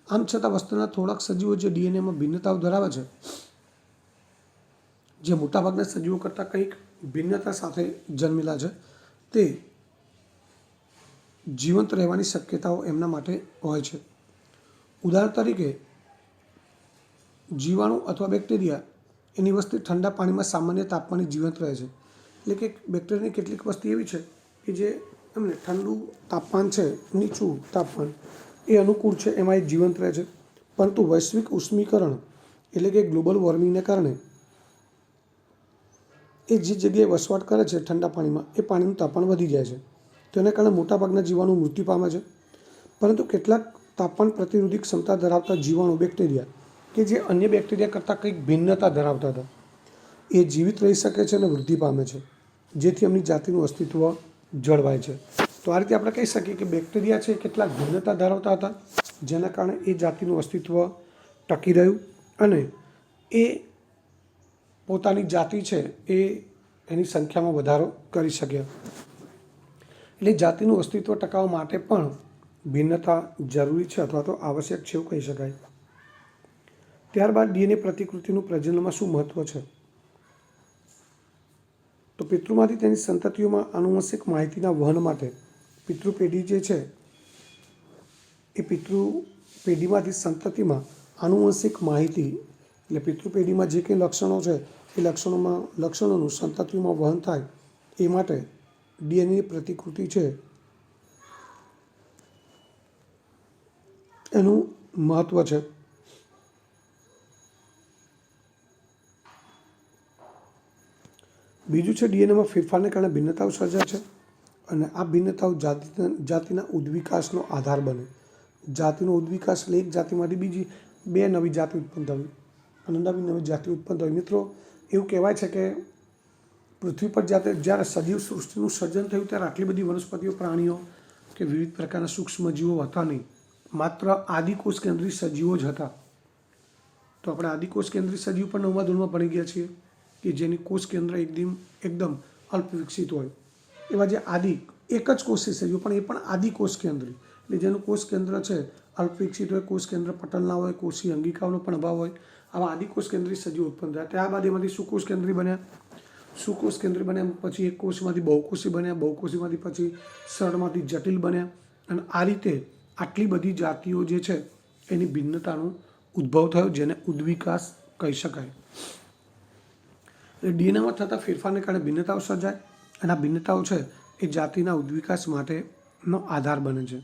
આમ છતાં વસ્તીના થોડાક સજીવો જે ડીએનએમાં ભિન્નતાઓ ધરાવે છે જે મોટાભાગના સજીવો કરતાં કંઈક ભિન્નતા સાથે જન્મેલા છે તે જીવંત રહેવાની શક્યતાઓ એમના માટે હોય છે. ઉદાહરણ તરીકે જીવાણુ અથવા બેક્ટેરિયા એની વસ્તી ઠંડા પાણીમાં સામાન્ય તાપમાને જીવંત રહે છે. એટલે કે બેક્ટેરિયાની કેટલીક વસ્તી એવી છે કે જે એમને ઠંડુ તાપમાન છે, નીચું તાપમાન એ અનુકૂળ છે, એમાં એ જીવંત રહે છે. પરંતુ વૈશ્વિક ઉષ્મીકરણ એટલે કે ગ્લોબલ વોર્મિંગને કારણે એ જે જગ્યાએ વસવાટ કરે છે ઠંડા પાણીમાં એ પાણીનું તાપમાન વધી જાય છે. તેના કારણે મોટાભાગના જીવાણુ મૃત્યુ પામે છે. પરંતુ કેટલાક તાપમાન પ્રતિરોધી ક્ષમતા ધરાવતા જીવાણુ બેક્ટેરિયા કે જે અન્ય બેક્ટેરિયા કરતાં કંઈક ભિન્નતા ધરાવતા હતા એ જીવિત રહી શકે છે અને વૃદ્ધિ પામે છે, જેથી એમની જાતિનું અસ્તિત્વ જળવાય છે. તો આ રીતે આપણે કહી શકીએ કે બેક્ટેરિયા છે કેટલાક ભિન્નતા ધરાવતા હતા, જેના કારણે એ જાતિનું અસ્તિત્વ ટકી રહ્યું અને એ પોતાની જાતિ છે એ એની સંખ્યામાં વધારો કરી શક્યા. એટલે જાતિનું અસ્તિત્વ ટકાવવા માટે પણ ભિન્નતા જરૂરી છે અથવા તો આવશ્યક છે એવું કહી શકાય. ત્યારબાદ ડીએનએ પ્રતિકૃતિનું પ્રજનનમાં શું મહત્ત્વ છે? તો પિતૃમાંથી તેની સંતતિઓમાં આનુવંશિક માહિતીના વહન માટે પિતૃપેઢી જે છે એ પિતૃપેઢીમાંથી સંતતિમાં આનુવંશિક માહિતી એટલે પિતૃપેઢીમાં જે કંઈ લક્ષણો છે એ લક્ષણોનું સંતતિઓમાં વહન થાય એ માટે ડીએનએની પ્રતિકૃતિ છે એનું મહત્ત્વ છે. બીજું છે ડીએનએમાં ફેરફારને કારણે ભિન્નતાઓ સર્જાય છે અને આ ભિન્નતાઓ જાતિના ઉદ્વિકાસનો આધાર બને. જાતિનો ઉદ્વિકાસ એટલે એક જાતિમાંથી બે નવી જાતિ ઉત્પન્ન થવી અને નવી જાતિ ઉત્પન્ન થવી. મિત્રો એવું કહેવાય છે કે પૃથ્વી પર જ્યારે સજીવ સૃષ્ટિનું સર્જન થયું ત્યારે આટલી બધી વનસ્પતિઓ, પ્રાણીઓ કે વિવિધ પ્રકારના સૂક્ષ્મજીવો હતા નહીં, માત્ર આદિકોષ કેન્દ્રી સજીવો જ હતા. તો આપણે આદિકોષ કેન્દ્રી સજીવ પણ 9મા ધોરણમાં ભણી ગયા છીએ કે જેની કોષ કેન્દ્ર એકદમ અલ્પ વિકસિત હોય. એવા જે એક જ કોષી સજીવો પણ એ પણ આદિકોષ કેન્દ્રી એટલે જેનું કોષ કેન્દ્ર છે અલ્પ વિકસિત હોય, કોષ કેન્દ્ર પટલ ના હોય, કોષી અંગિકાઓનો પણ અભાવ હોય, આવા આદિકોષ કેન્દ્રી સજીવો ઉત્પન્ન થયા. ત્યારબાદ એમાંથી સુકોષ કેન્દ્રી બન્યા, સુકોષ કેન્દ્રી બન્યા પછી એક કોષમાંથી બહુકોષી બન્યા, બહુકોષીમાંથી પછી સરળમાંથી જટિલ બન્યા અને આ રીતે આટલી બધી જાતિઓ જે છે એની ભિન્નતાનો ઉદ્ભવ થયો, જેને ઉદ્વિકાસ કહી શકાય. ડીએનએમાં થતા ફેરફારને કારણે ભિન્નતાઓ સર્જાય અને આ ભિન્નતાઓ છે એ જાતિના ઉદ્વિકાસ માટેનો આધાર બને છે.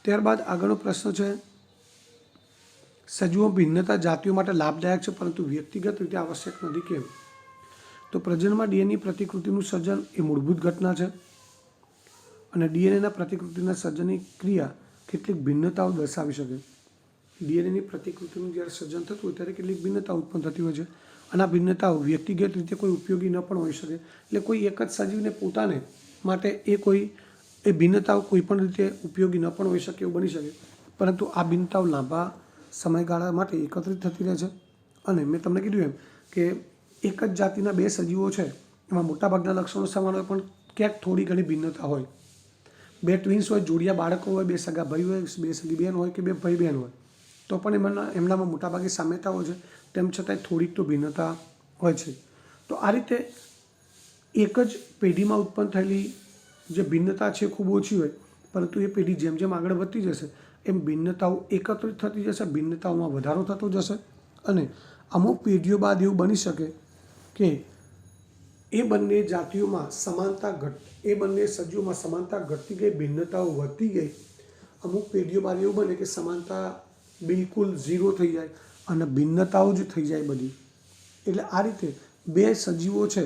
ત્યારબાદ આગળનો પ્રશ્ન છે, સજીવો ભિન્નતા જાતિઓ માટે લાભદાયક છે પરંતુ વ્યક્તિગત રીતે આવશ્યક નથી, કેમ? તો પ્રજનનમાં ડીએનએ પ્રતિકૃતિનું સર્જન એ મૂળભૂત ઘટના છે અને ડીએનએના પ્રતિકૃતિના સર્જનની ક્રિયા કેટલીક ભિન્નતાઓ દર્શાવી શકે. ડીએનએની પ્રતિકૃતિનું જ્યારે સર્જન થતું હોય ત્યારે કેટલીક ભિન્નતાઓ ઉત્પન્ન થતી હોય છે અને આ ભિન્નતાઓ વ્યક્તિગત રીતે કોઈ ઉપયોગી ન પણ હોઈ શકે. એટલે કોઈ એક જ સજીવને પોતાને માટે એ ભિન્નતાઓ કોઈ પણ રીતે ઉપયોગી ન પણ હોઈ શકે એવું બની શકે, પરંતુ આ ભિન્નતાઓ લાંબા સમયગાળા માટે એકત્રિત થતી રહે છે. અને મેં તમને કીધું એમ કે એક જ જાતિના બે સજીવો છે એમાં મોટાભાગના લક્ષણો સમાન હોય પણ ક્યાંક થોડી ઘણી ભિન્નતા હોય. બે ટ્વિન્સ હોય, જોડિયા બાળકો હોય, બે સગા ભાઈ હોય, બે સગી બહેન હોય કે બે ભાઈ બહેન હોય, તો પણ એમનામાં મોટાભાગે સામ્યતા હોય છે, તેમ છતાંય થોડીક તો ભિન્નતા હોય છે. તો આ રીતે એક જ પેઢીમાં ઉત્પન્ન થયેલી જે ભિન્નતા છે ખૂબ ઓછી હોય, પરંતુ એ પેઢી જેમ જેમ આગળ વધતી જશે એમ ભિન્નતાઓ એકત્રિત થતી જશે, ભિન્નતાઓમાં વધારો થતો જશે અને અમુક પેઢીઓ બાદ એવું બની શકે કે એ બંને સજીવોમાં સમાનતા ઘટતી ગઈ, ભિન્નતાઓ વધતી ગઈ. અમુક પેઢીઓ બાદ એવું બને કે સમાનતા બિલકુલ ઝીરો થઈ જાય અને ભિન્નતાઓ જ થઈ જાય બધી. એટલે આ રીતે બે સજીવો છે,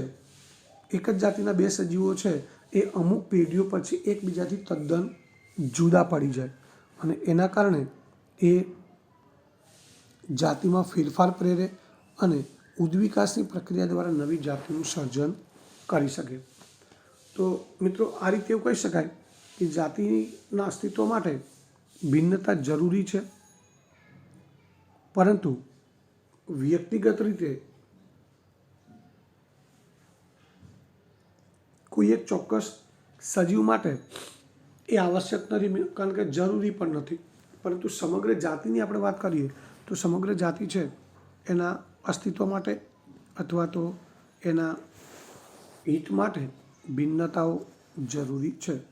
એક જ જાતિના બે સજીવો છે એ અમુક પેઢીઓ પછી એકબીજાથી તદ્દન જુદા પડી જાય અને એના કારણે એ જાતિમાં ફેરફાર પ્રેરે અને ઉદ્વિકાસની પ્રક્રિયા દ્વારા નવી જાતિનું સર્જન કરી શકે. તો મિત્રો આ રીતે એવું કહી શકાય કે જાતિના અસ્તિત્વ માટે ભિન્નતા જરૂરી છે, પરંતુ વ્યક્તિગત રીતે કોઈ એક ચોક્કસ સજીવ માટે એ આવશ્યક નથી, કારણ કે જરૂરી પણ નથી. પરંતુ સમગ્ર જાતિની આપણે વાત કરીએ તો સમગ્ર જાતિ છે એના અસ્તિત્વ માટે અથવા તો એના હિત માટે ભિન્નતાઓ જરૂરી છે.